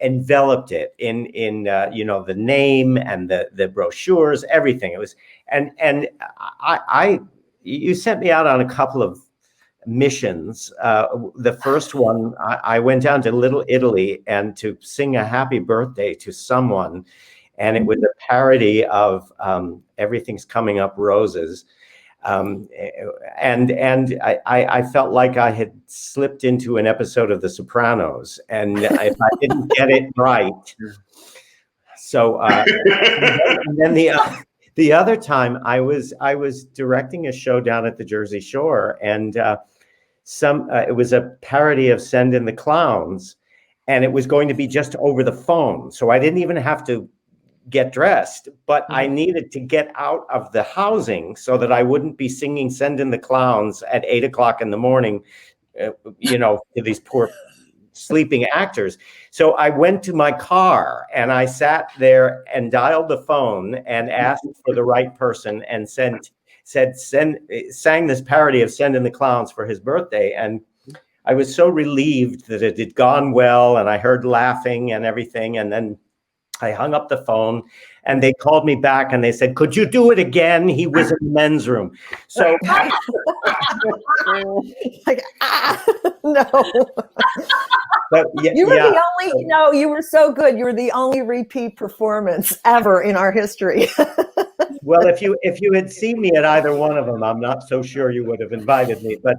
enveloped it in the name and the brochures, everything. It was, and you sent me out on a couple of missions. The first one, I went down to Little Italy and to sing a happy birthday to someone, and it was a parody of Everything's Coming Up Roses. And I felt like I had slipped into an episode of The Sopranos, and if I didn't get it right, so and then the other time I was directing a show down at the Jersey Shore, and it was a parody of Send in the Clowns, and it was going to be just over the phone, so I didn't even have to get dressed, but I needed to get out of the housing so that I wouldn't be singing Send in the Clowns at 8 o'clock in the morning, to these poor sleeping actors. So I went to my car and I sat there and dialed the phone and asked for the right person and sang this parody of Send in the Clowns for his birthday. And I was so relieved that it had gone well, and I heard laughing and everything. And then I hung up the phone, and they called me back and they said, "Could you do it again?" He was in the men's room. So no. But You were the only, you were so good. You were the only repeat performance ever in our history. Well, if you had seen me at either one of them, I'm not so sure you would have invited me. But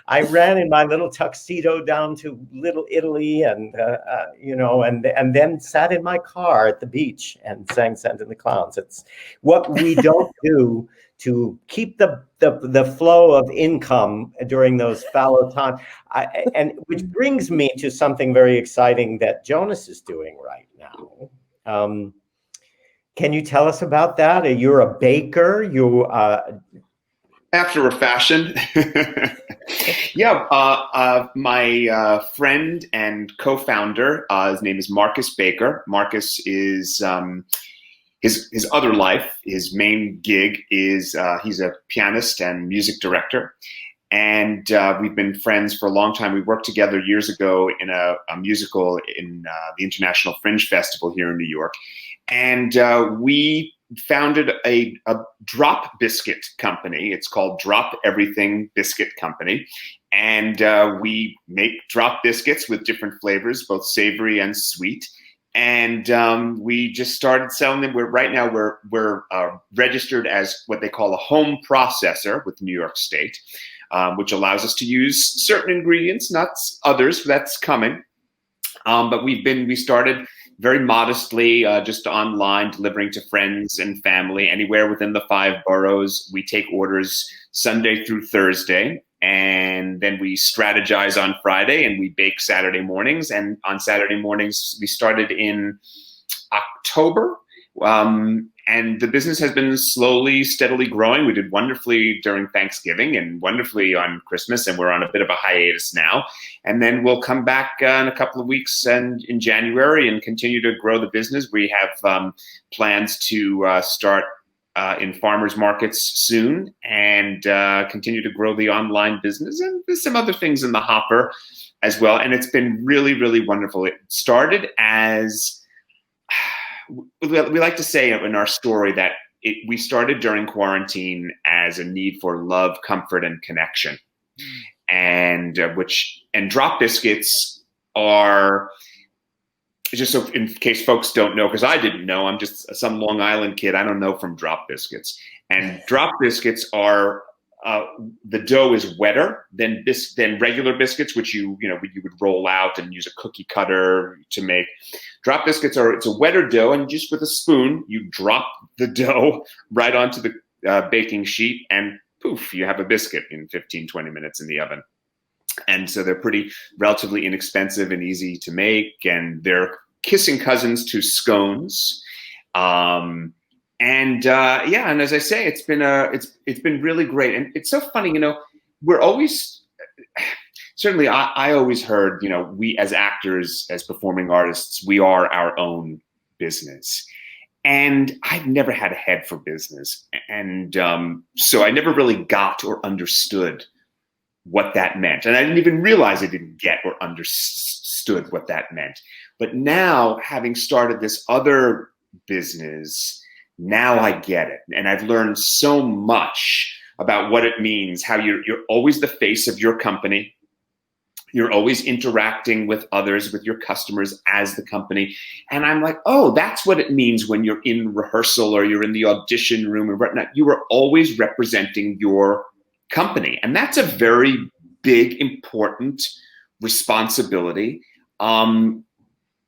I ran in my little tuxedo down to Little Italy, and and then sat in my car at the beach and sang "Send in the Clowns." It's what we don't do to keep the flow of income during those fallow times. And which brings me to something very exciting that Jonas is doing right now. Can you tell us about that? You're a baker. You after a fashion. Yeah, my friend and co-founder, his name is Marcus Baker. Marcus is his other life. His main gig is he's a pianist and music director, and we've been friends for a long time. We worked together years ago in a musical in the International Fringe Festival here in New York, and we founded a drop biscuit company. It's called Drop Everything Biscuit Company. And we make drop biscuits with different flavors, both savory and sweet. And we just started selling them. Right now we're registered as what they call a home processor with New York State, which allows us to use certain ingredients, not others. That's coming. But we started very modestly, just online, delivering to friends and family anywhere within the 5 boroughs. We take orders Sunday through Thursday, and then we strategize on Friday, and we bake Saturday mornings. And on Saturday mornings, we started in October. And the business has been slowly, steadily growing. We did wonderfully during Thanksgiving and wonderfully on Christmas, and we're on a bit of a hiatus now. And then we'll come back in a couple of weeks and in January and continue to grow the business. We have plans to start in farmers markets soon and continue to grow the online business. And there's some other things in the hopper as well. And it's been really, really wonderful. It started as... We like to say in our story that we started during quarantine as a need for love, comfort, and connection. And drop biscuits are, just so in case folks don't know, because I didn't know, I'm just some Long Island kid. I don't know from drop biscuits. And drop biscuits are the dough is wetter than regular biscuits, which you would roll out and use a cookie cutter to make. Drop biscuits it's a wetter dough, and just with a spoon, you drop the dough right onto the baking sheet, and poof, you have a biscuit in 15, 20 minutes in the oven. And so they're relatively inexpensive and easy to make, and they're kissing cousins to scones. And as I say, it's been really great. And it's so funny, we're always, certainly I always heard, we as actors, as performing artists, we are our own business. And I've never had a head for business. And so I never really got or understood what that meant. And I didn't even realize I didn't get or understood what that meant. But now, having started this other business, now I get it. And I've learned so much about what it means, how you're always the face of your company. You're always interacting with others, with your customers as the company. And I'm like, oh, that's what it means when you're in rehearsal or you're in the audition room or whatnot. You are always representing your company. And that's a very big, important responsibility. And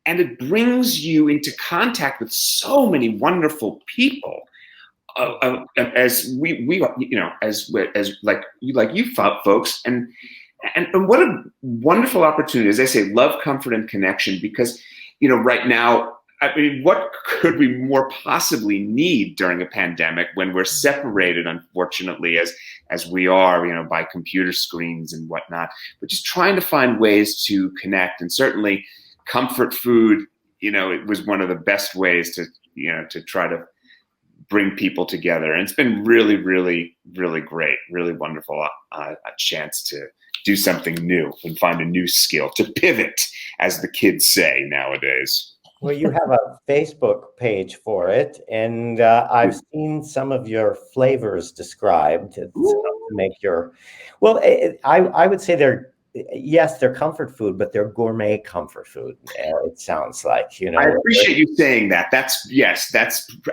it brings you into contact with so many wonderful people. As we as like you folks, and what a wonderful opportunity, as I say, love, comfort, and connection, because, right now, I mean, what could we more possibly need during a pandemic when we're separated, unfortunately, as we are, by computer screens and whatnot, but just trying to find ways to connect. And certainly comfort food, it was one of the best ways to try to bring people together. And it's been really, really, really great, really wonderful, a chance to do something new and find a new skill, to pivot, as the kids say nowadays. Well, you have a Facebook page for it, and I've seen some of your flavors described to make your. Well, I would say they're comfort food, but they're gourmet comfort food. It sounds like, I appreciate you saying that. That's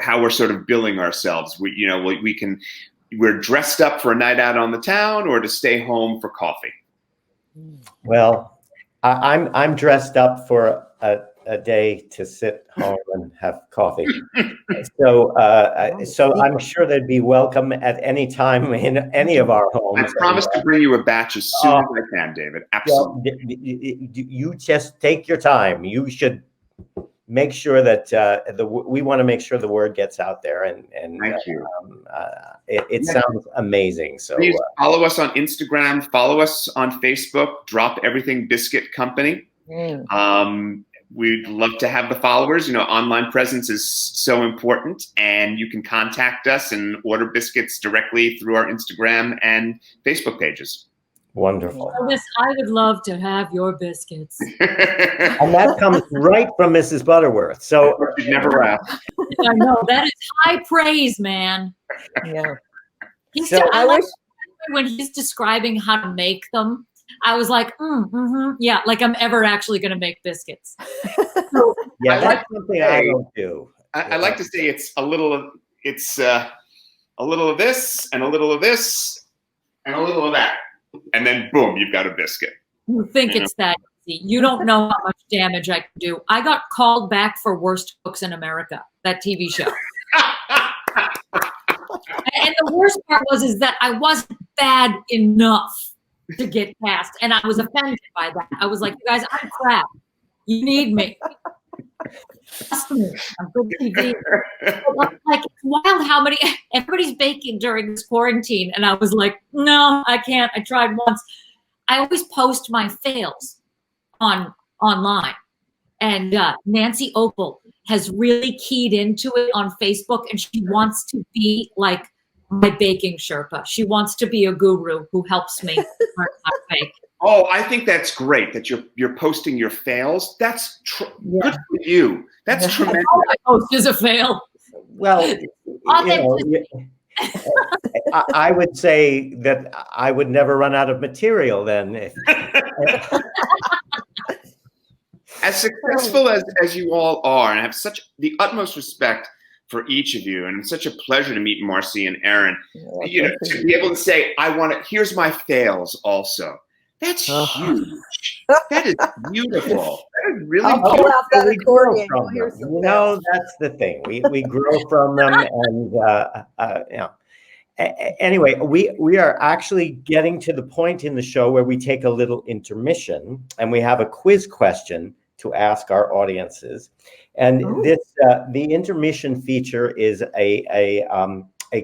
how we're sort of billing ourselves. We're dressed up for a night out on the town or to stay home for coffee. Well, I'm dressed up for a day to sit home and have coffee. So I'm sure they'd be welcome at any time in any of our homes. I promise to bring you a batch as soon as I can, David. Absolutely. You just take your time. You should make sure that we want to make sure the word gets out there. And thank you. It sounds amazing. So please follow us on Instagram. Follow us on Facebook. Drop Everything Biscuit Company. We'd love to have the followers. Online presence is so important, and you can contact us and order biscuits directly through our Instagram and Facebook pages. Wonderful. I would love to have your biscuits. And that comes right from Mrs. Butterworth. So you'd never ask. I know, that is high praise, man. Yeah. When he's describing how to make them, I was like, yeah, like I'm ever actually going to make biscuits. Yeah, that's something I don't do. I like to say it's a little of this and a little of this and a little of that, and then boom, you've got a biscuit. You think it's that easy? You don't know how much damage I can do. I got called back for Worst Cooks in America, that TV show. And the worst part is that I wasn't bad enough to get cast, and I was offended by that. I was like, you guys, I'm crap. You need me. Trust me. I'm good TV. Like, it's wild how many, everybody's baking during this quarantine, and I was like, no, I can't. I tried once. I always post my fails online, and Nancy Opal has really keyed into it on Facebook, and she wants to be like my baking Sherpa. She wants to be a guru who helps me learn how to bake. Oh, I think that's great that you're posting your fails. That's good for you. That's tremendous. All I post is a fail. Well, I would say that I would never run out of material then. As successful as you all are, and I have such the utmost respect for each of you. And it's such a pleasure to meet Marcy and Erin. Well, You know, to be able to say, I want to, here's my fails also. That's huge. That is beautiful. That is really I'll pull out that We grow accordion. from You'll hear them. some You know, bells. that's the thing. We grow from them, and you know. Anyway, we are actually getting to the point in the show where we take a little intermission, and we have a quiz question to ask our audiences. And this the intermission feature is a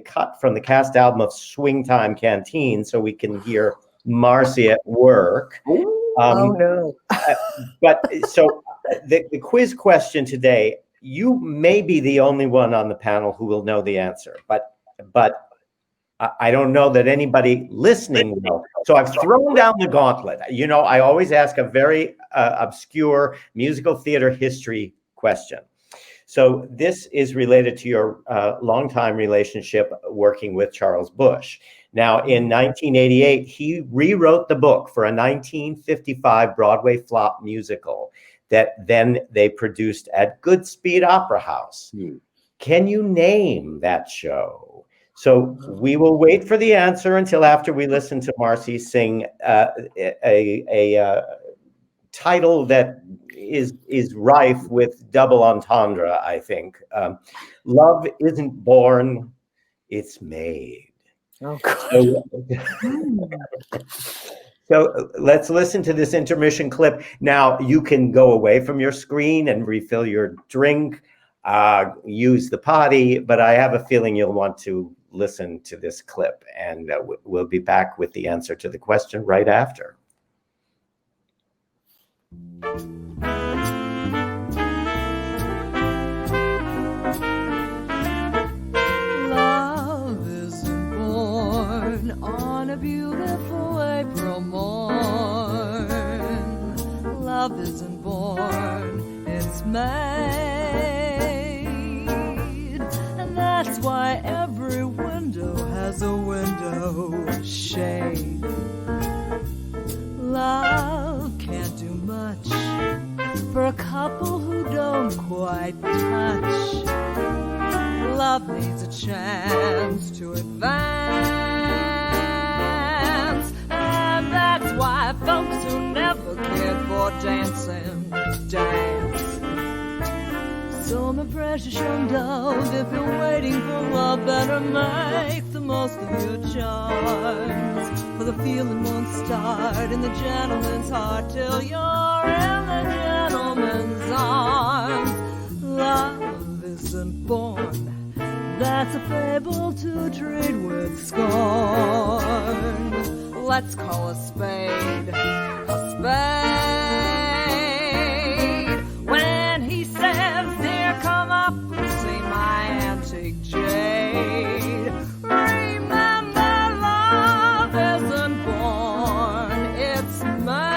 cut from the cast album of Swing Time Canteen, so we can hear Marcy at work. Oh no! But so the quiz question today, you may be the only one on the panel who will know the answer, but I don't know that anybody listening will. So I've thrown down the gauntlet. You know, I always ask a very obscure musical theater history question. So this is related to your longtime relationship working with Charles Busch. Now, in 1988, he rewrote the book for a 1955 Broadway flop musical that then they produced at Goodspeed Opera House. Can you name that show? So we will wait for the answer until after we listen to Marcy sing a title that is rife with double entendre, I think. Love isn't born, it's made. Oh, God. So let's listen to this intermission clip. Now you can go away from your screen and refill your drink, use the potty, but I have a feeling you'll want to listen to this clip, and we'll be back with the answer to the question right after. Love isn't born on a beautiful April morn. Love isn't born, it's made. And that's why every window has a window shade. Love can't do much for a couple who don't quite touch. Love needs a chance to advance, and that's why folks who never cared for dancing dance. So my precious young dove, if you're waiting for love, better make the most of your chance, for the feeling won't start in the gentleman's heart till you're in the gentleman's arms. Love isn't born, that's a fable to treat with scorn. Let's call a spade a spade. When he says, dear, come up and see my antique jade, remember love isn't born, it's made.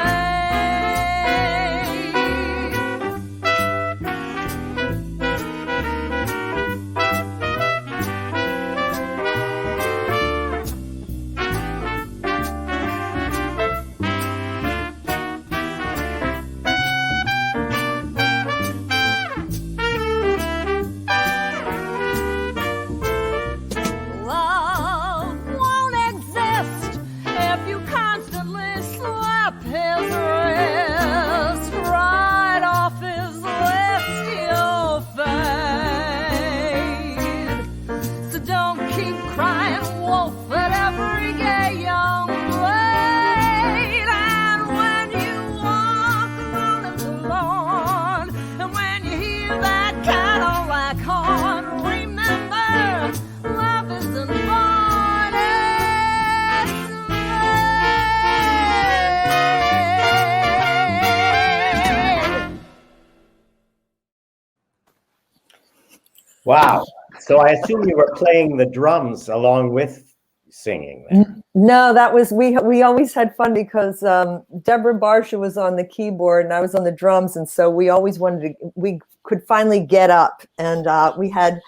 Wow. So I assume you were playing the drums along with singing then. No, that was, we always had fun because Deborah Barsha was on the keyboard and I was on the drums. And so we always wanted to, we could finally get up, and we had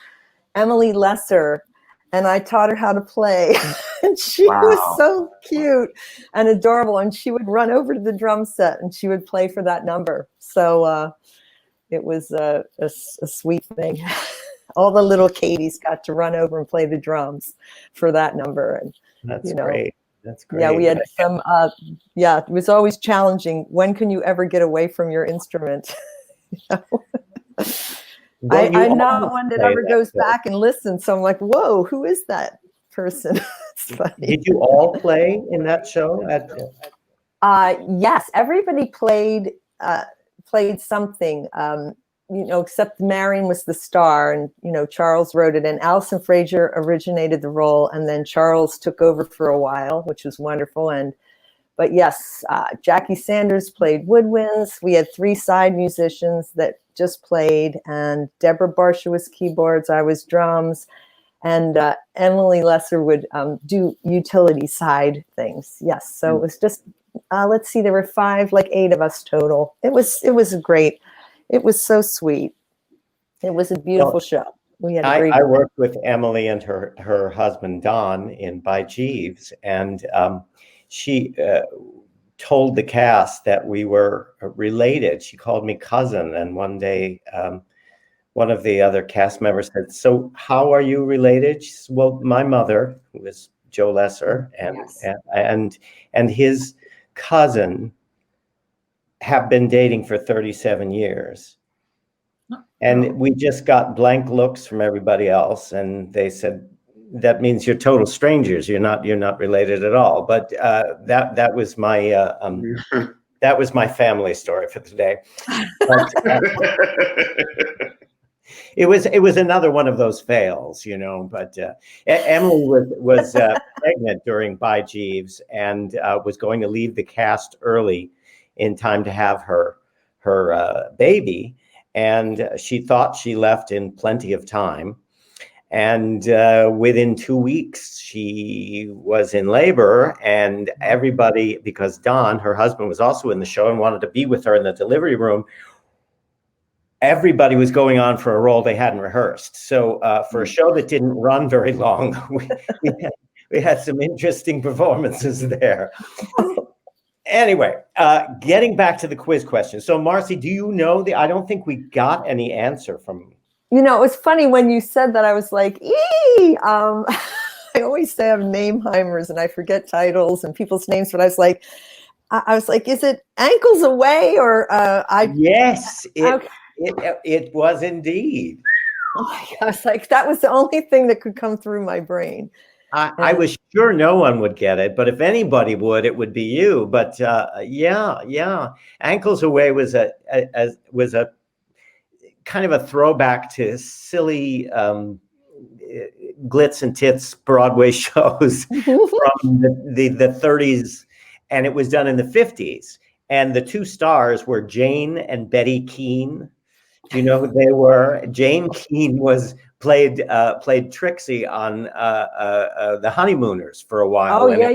Emily Lesser, and I taught her how to play. And she was so cute and adorable. And she would run over to the drum set and she would play for that number. So it was a sweet thing. all the little Katies got to run over and play the drums for that number. And That's great. That's great. yeah, we had some. It was always challenging. When can you ever get away from your instrument? I'm not one that ever goes back and listens. So I'm like, whoa, who is that person? It's funny. Did you all play in that show? Yes, everybody played something. Except Marion was the star, and Charles wrote it, and Alison Fraser originated the role, and then Charles took over for a while, which was wonderful. But yes, Jackie Sanders played woodwinds. We had 3 side musicians that just played, and Deborah Barsha was keyboards. I was drums, and Emily Lesser would do utility side things. Yes, so it was just let's see, there were 8 of us total. It was great. It was so sweet. It was a beautiful show. We had a great. I worked with Emily and her husband Don in By Jeeves, and she told the cast that we were related. She called me cousin, and one day one of the other cast members said, "So how are you related?" She said, "Well, my mother, who was Joe Lesser, and his cousin have been dating for 37 years. And we just got blank looks from everybody else. And they said, that means you're total strangers. You're not related at all." But that was my family story for the day. But, it was another one of those fails, but Emily was pregnant during By Jeeves, and was going to leave the cast early in time to have her baby, and she thought she left in plenty of time, and within 2 weeks she was in labor, and everybody, because Don, her husband, was also in the show and wanted to be with her in the delivery room, everybody was going on for a role they hadn't rehearsed. So for a show that didn't run very long, we had some interesting performances there. Anyway, getting back to the quiz question. So, Marcy, do you know I don't think we got any answer from. It was funny when you said that. I was like, I always say I have Nameheimers and I forget titles and people's names, but I was like, is it Ankles Away or Yes, it was indeed. I was like, that was the only thing that could come through my brain. I was sure no one would get it, but if anybody would, it would be you. But yeah, Ankles Away was a kind of a throwback to silly glitz and tits Broadway shows from the 30s, and it was done in the 50s. And the 2 stars were Jane and Betty Keane. Do you know who they were? Jane Keane played Trixie on The Honeymooners for a while. Oh, yeah.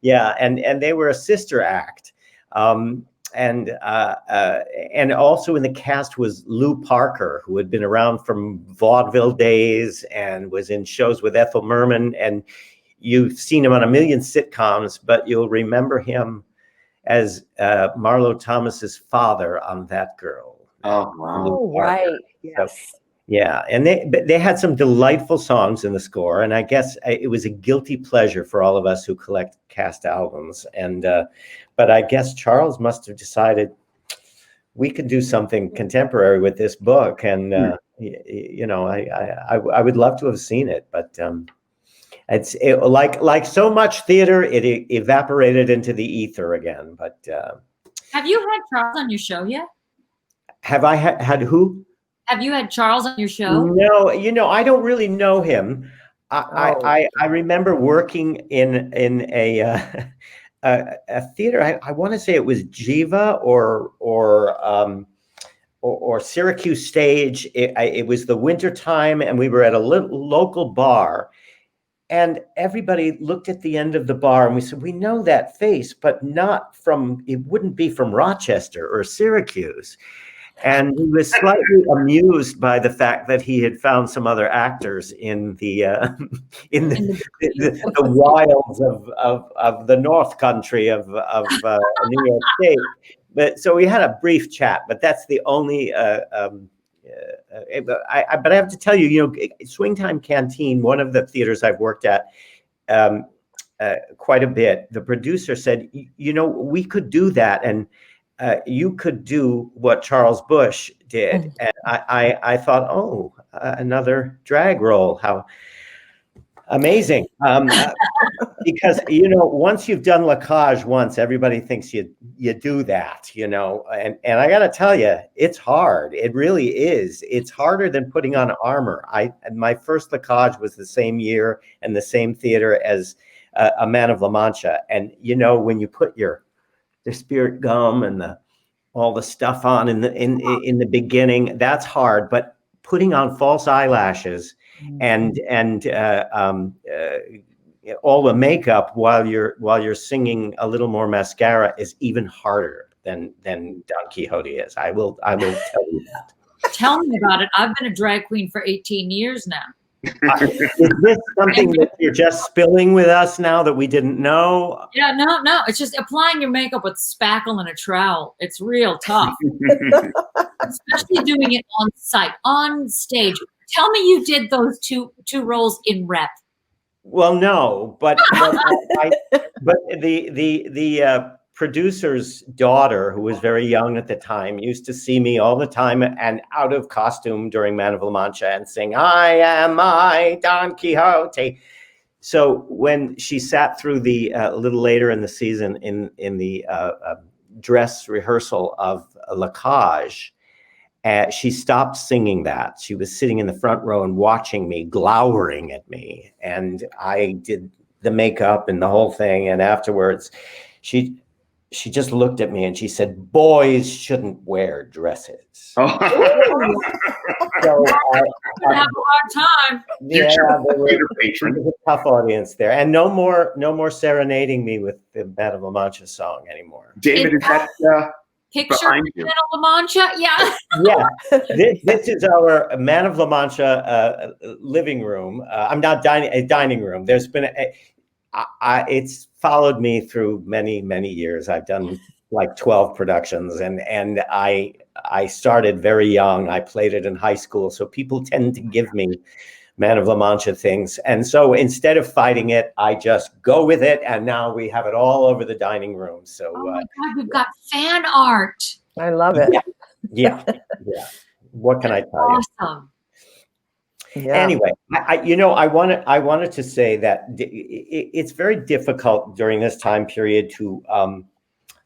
Yeah, and they were a sister act. And also in the cast was Lou Parker, who had been around from vaudeville days and was in shows with Ethel Merman. And you've seen him on a million sitcoms, but you'll remember him as Marlo Thomas's father on That Girl. Oh, wow. Oh, right. Yes. So, yeah, and they had some delightful songs in the score, and I guess it was a guilty pleasure for all of us who collect cast albums. And but I guess Charles must have decided we could do something contemporary with this book, and I would love to have seen it, but it's like so much theater, it evaporated into the ether again. But have you had Charles on your show yet? Have I had who? Have you had Charles on your show? No, I don't really know him. I remember working in a theater. I want to say it was Jiva or Syracuse Stage. It was the winter time, and we were at a little local bar, and everybody looked at the end of the bar, and we said, "We know that face, but not from. It wouldn't be from Rochester or Syracuse." And he was slightly amused by the fact that he had found some other actors in the wilds of the North Country of New York State. But so we had a brief chat, but that's the only but I have to tell you, you know, Swingtime Canteen, one of the theaters I've worked at quite a bit, the producer said, you know, we could do that, and you could do what Charles Busch did. And I thought, oh, another drag role, how amazing. Because, you know, once you've done La Cage once, everybody thinks you do that, you know, and I got to tell you, it's hard. It really is. It's harder than putting on armor. My first La Cage was the same year and the same theater as A Man of La Mancha. And, you know, when you put the spirit gum and all the stuff on in the beginning, that's hard. But putting on false eyelashes and all the makeup while you're singing a little more mascara is even harder than Don Quixote is. I will tell you that. Tell me about it. I've been a drag queen for 18 years now. Is this something that you're just spilling with us now that we didn't know? Yeah, no. It's just applying your makeup with spackle and a trowel. It's real tough, especially doing it on site, on stage. Tell me you did those two roles in rep. Well, no, but the producer's daughter, who was very young at the time, used to see me all the time and out of costume during Man of La Mancha and sing, "I am I, Don Quixote." So when she sat through the a little later in the season in the dress rehearsal of La Cage, she stopped singing that. She was sitting in the front row and watching me, glowering at me. And I did the makeup and the whole thing. And afterwards, she just looked at me and she said, "Boys shouldn't wear dresses." Oh. So I have a hard time. yeah, there was a tough audience there. And no more serenading me with the Man of La Mancha song anymore. David, is that Picture behind you? Man of La Mancha, yeah. Yeah, this is our Man of La Mancha living room. I'm not a dining room. There's been it's followed me through many years. I've done like 12 productions, and I started very young. I played it in high school, so people tend to give me Man of La Mancha things. And so instead of fighting it, I just go with it. And now we have it all over the dining room. So Oh my God, we've got fan art. I love it. yeah. What can I tell you? Awesome. Yeah. Anyway, I wanted to say that it's very difficult during this time period to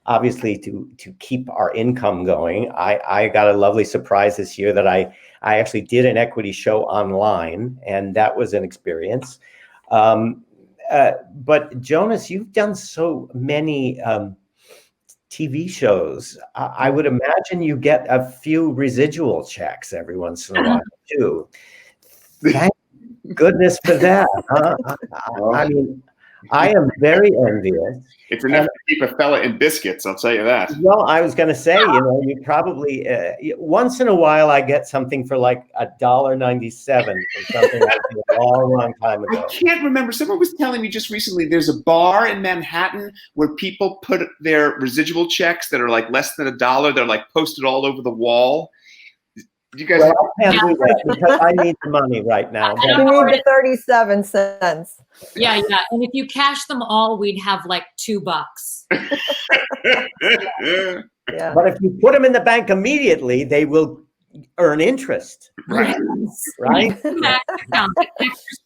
obviously to keep our income going. I got a lovely surprise this year that I actually did an equity show online, and that was an experience. But Jonas, you've done so many TV shows. I would imagine you get a few residual checks every once in a while too. Thank goodness for that. Huh? I mean, I am very envious. It's enough to keep a fella in biscuits, I'll tell you that. Well, I was going to say, you probably once in a while I get something for like $1.97 from something I did a long time ago. I can't remember. Someone was telling me just recently there's a bar in Manhattan where people put their residual checks that are like less than $1. They're like posted all over the wall. You guys, well, I can't do that because I need the money right now. You need the 37 cents. Yeah. And if you cash them all, we'd have like $2. Yeah. But if you put them in the bank immediately, they will earn interest. Right. Right?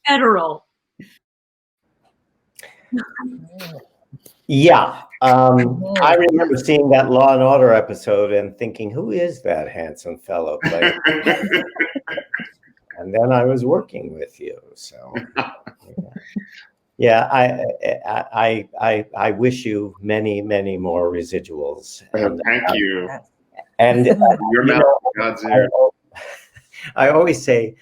Federal. Yeah. I remember seeing that Law and Order episode and thinking, who is that handsome fellow playing? And then I was working with you. So yeah, I wish you many more residuals. And, thank you. And Your mouth, God's ear. I always say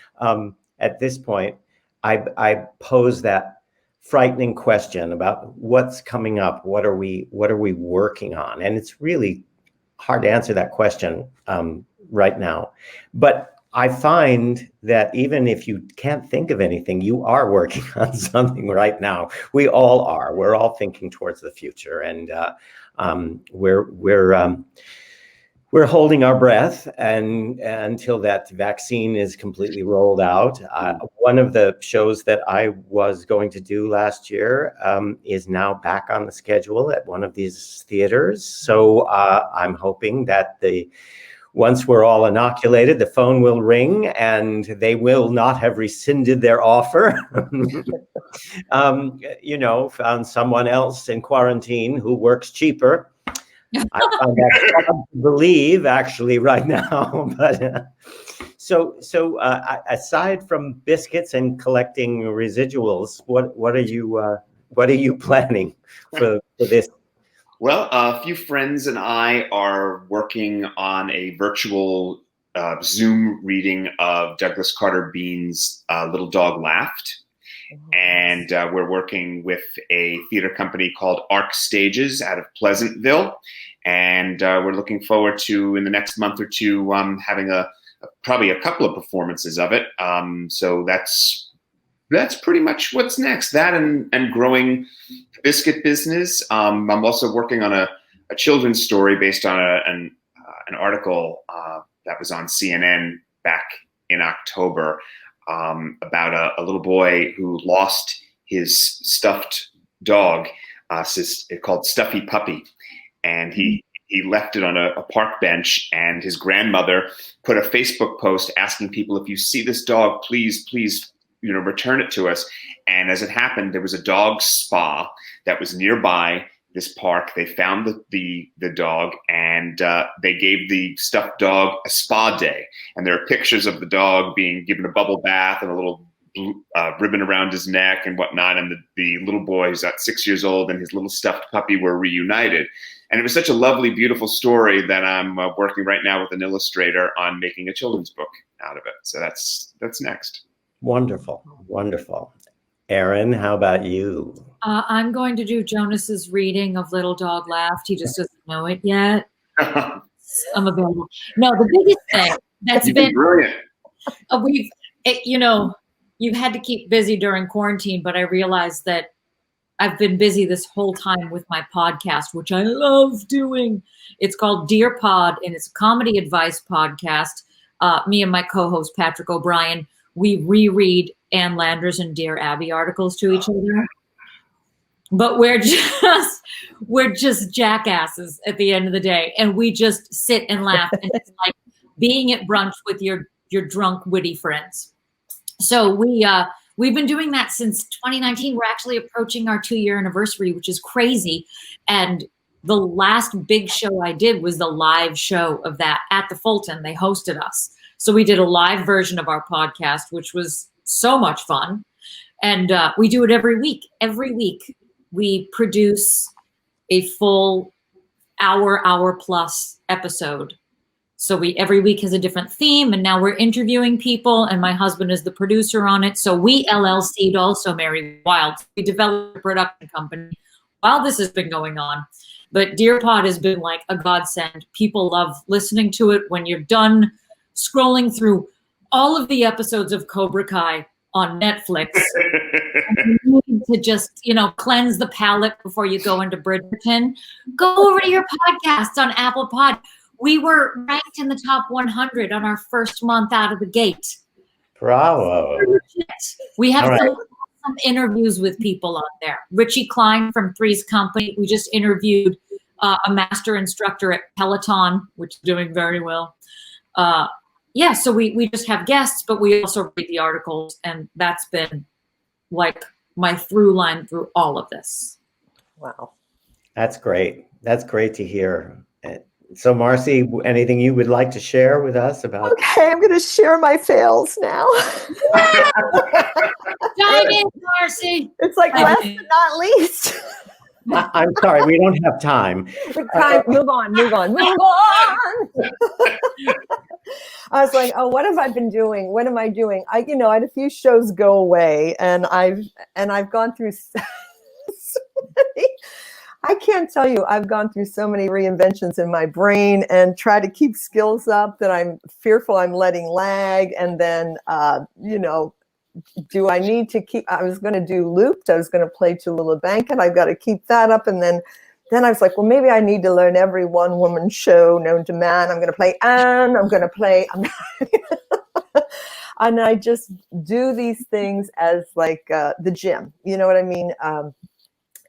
at this point, I pose that frightening question about what's coming up. What are we working on? And it's really hard to answer that question right now. But I find that even if you can't think of anything, you are working on something right now. We all are. We're all thinking towards the future, and we're we're holding our breath and until that vaccine is completely rolled out. One of the shows that I was going to do last year is now back on the schedule at one of these theaters. So I'm hoping that once we're all inoculated, the phone will ring and they will not have rescinded their offer. Found someone else in quarantine who works cheaper. I find that hard to believe actually right now. But so aside from biscuits and collecting residuals, what are you planning for this? Well, a few friends and I are working on a virtual Zoom reading of Douglas Carter Bean's Little Dog Laughed. And we're working with a theater company called Arc Stages out of Pleasantville. And we're looking forward to, in the next month or two, having probably a couple of performances of it. So that's pretty much what's next. That and growing the biscuit business. I'm also working on a children's story based on an article that was on CNN back in October. About a little boy who lost his stuffed dog, called Stuffy Puppy, and he left it on a park bench, and his grandmother put a Facebook post asking people, if you see this dog, please, return it to us. And as it happened, there was a dog spa that was nearby this park. They found the dog, and they gave the stuffed dog a spa day. And there are pictures of the dog being given a bubble bath and a little ribbon around his neck and whatnot. And the little boy, who's at 6 years old, and his little stuffed puppy were reunited. And it was such a lovely, beautiful story that I'm working right now with an illustrator on making a children's book out of it. So that's next. Wonderful, wonderful. Erin, how about you? I'm going to do Jonas's reading of Little Dog Laughed. He just doesn't know it yet. I'm available. No, the biggest thing that's been brilliant. You've had to keep busy during quarantine, but I realized that I've been busy this whole time with my podcast, which I love doing. It's called Dear Pod, and it's a comedy advice podcast. Me and my co-host Patrick O'Brien, we reread Ann Landers and Dear Abby articles to each other. But we're just jackasses at the end of the day, and we just sit and laugh, and it's like being at brunch with your drunk, witty friends. So we've been doing that since 2019. We're actually approaching our 2-year anniversary, which is crazy. And the last big show I did was the live show of that at the Fulton. They hosted us. So we did a live version of our podcast, which was so much fun. And we do it every week. Every week we produce a full hour plus episode. So every week has a different theme, and now we're interviewing people, and my husband is the producer on it. So we LLC'd also Mary Wild. We developed a production company while this has been going on. But Dear Pod has been like a godsend. People love listening to it. When you're done scrolling through all of the episodes of Cobra Kai on Netflix, and you need to just, cleanse the palate before you go into Bridgerton, go over to your podcast on Apple Pod. We were ranked in the top 100 on our first month out of the gate. Bravo. We have some interviews with people on there. Richie Klein from Three's Company. We just interviewed a master instructor at Peloton, which is doing very well. So we just have guests, but we also read the articles, and that's been like my through line through all of this. Wow. That's great. That's great to hear. So, Marcy, anything you would like to share with us about? Okay, I'm going to share my fails now. Dive in, Marcy. It's like last but not least. I'm sorry, we don't have time. Move on. I was like, oh, what have I been doing? What am I doing? I had a few shows go away, and I've gone through so many. I can't tell you, I've gone through so many reinventions in my brain and try to keep skills up that I'm fearful I'm letting lag. And then, do I need to keep, I was going to do Looped. I was going to play Tallulah Bankhead. I've got to keep that up. And then then I was like, well, maybe I need to learn every one-woman show known to man. I'm going to play Anne. I'm going to play. And I just do these things as like the gym. You know what I mean?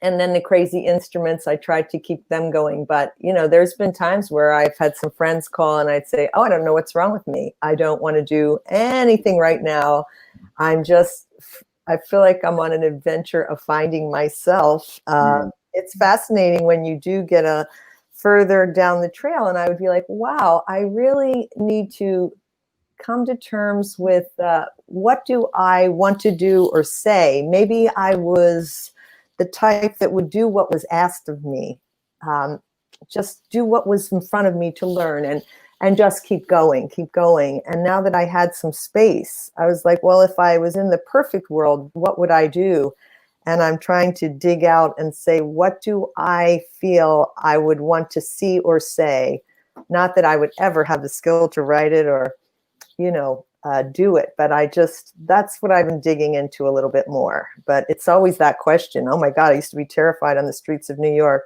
And then the crazy instruments, I tried to keep them going. But, you know, there's been times where I've had some friends call and I'd say, oh, I don't know what's wrong with me. I don't want to do anything right now. I feel like I'm on an adventure of finding myself. It's fascinating when you do get a further down the trail. And I would be like, wow, I really need to come to terms with what do I want to do or say. Maybe I was the type that would do what was asked of me, just do what was in front of me to learn and just keep going. And now that I had some space, I was like, well, if I was in the perfect world, what would I do? And I'm trying to dig out and say, what do I feel I would want to see or say? Not that I would ever have the skill to write it or, you know, do it. But that's what I've been digging into a little bit more. But it's always that question. Oh my God, I used to be terrified on the streets of New York.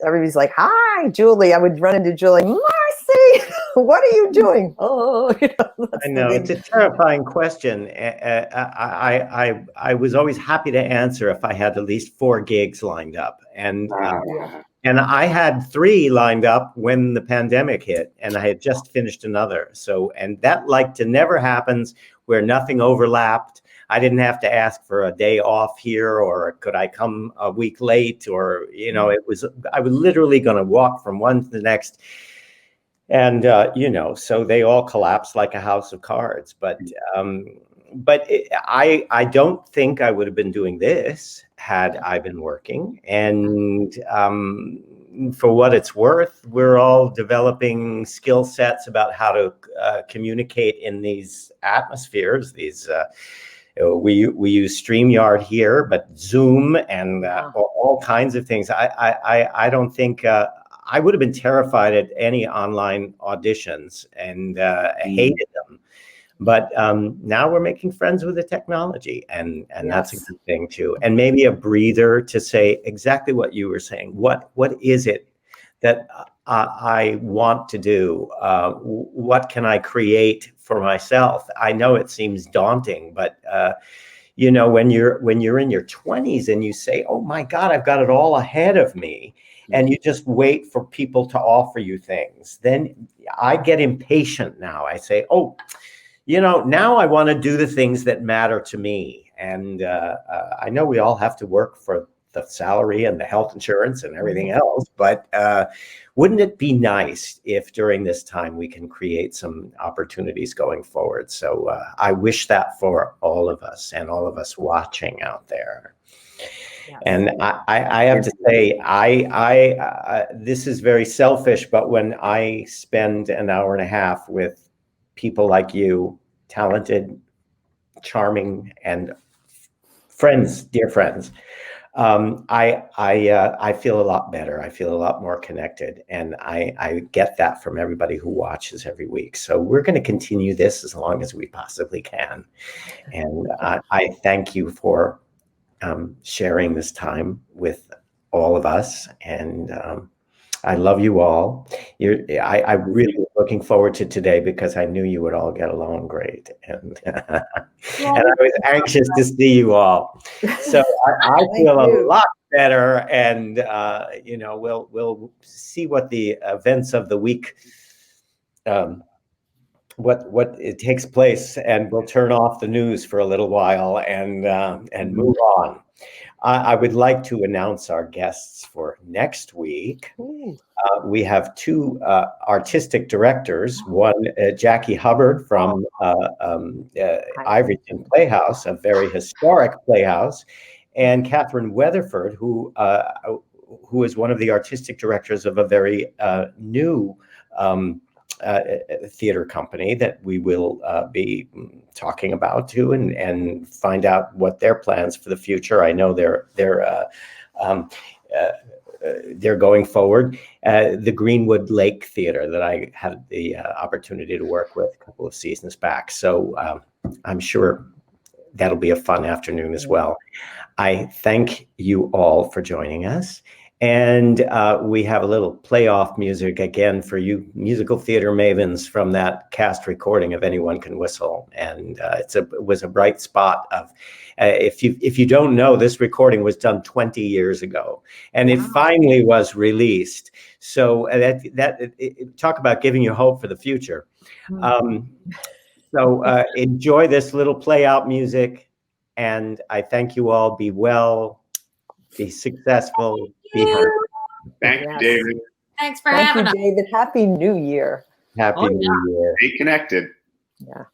Everybody's like, hi, Julie. I would run into Julie. Marcy, what are you doing? Oh, you know, I know it's a terrifying question. I was always happy to answer if I had at least 4 gigs lined up. And I had 3 lined up when the pandemic hit, and I had just finished another. So, and that like to never happens where nothing overlapped. I didn't have to ask for a day off here, or could I come a week late, or, you know, I was literally going to walk from one to the next. And, you know, so they all collapsed like a house of cards. But I don't think I would have been doing this had I been working. And for what it's worth, we're all developing skill sets about how to communicate in these atmospheres. We use StreamYard here, but Zoom and all kinds of things. I don't think I would have been terrified at any online auditions and hated them. But now we're making friends with the technology, and that's a good thing too. And maybe a breather to say exactly what you were saying. What is it that I want to do? What can I create for myself? I know it seems daunting, but you know, when you're in your 20s and you say, "Oh my God, I've got it all ahead of me," and you just wait for people to offer you things, then I get impatient now. I say, "Oh, you know, now I want to do the things that matter to me." And I know we all have to work for the salary and the health insurance and everything else, but wouldn't it be nice if during this time we can create some opportunities going forward? So I wish that for all of us and all of us watching out there. Yes. And I have to say, this is very selfish, but when I spend an hour and a half with people like you, talented, charming, and friends, dear friends, I feel a lot better. I feel a lot more connected, and I get that from everybody who watches every week. So we're going to continue this as long as we possibly can. And I thank you for sharing this time with all of us, and I love you all. I really was looking forward to today because I knew you would all get along great, and and I was anxious to see you all. So I feel a lot better, and you know, we'll see what the events of the week, what it takes place, and we'll turn off the news for a little while and move on. I would like to announce our guests for next week. We have 2 artistic directors. One, Jackie Hubbard from Ivoryton Playhouse, a very historic playhouse, and Catherine Weatherford, who is one of the artistic directors of a very new theater company that we will be talking about too, and find out what their plans for the future. I know they're going forward. The Greenwood Lake Theater that I had the opportunity to work with a couple of seasons back. So I'm sure that'll be a fun afternoon as well. I thank you all for joining us. And we have a little playoff music again for you musical theater mavens from that cast recording of Anyone Can Whistle. And it was a bright spot of, if you don't know, this recording was done 20 years ago, and it finally was released. So talk about giving you hope for the future. So enjoy this little play out music, and I thank you all. Be well, be successful, be heard. Thank you, David. Thanks for Thank having you, us. David. Happy New Year. Happy New Year. Stay connected. Yeah.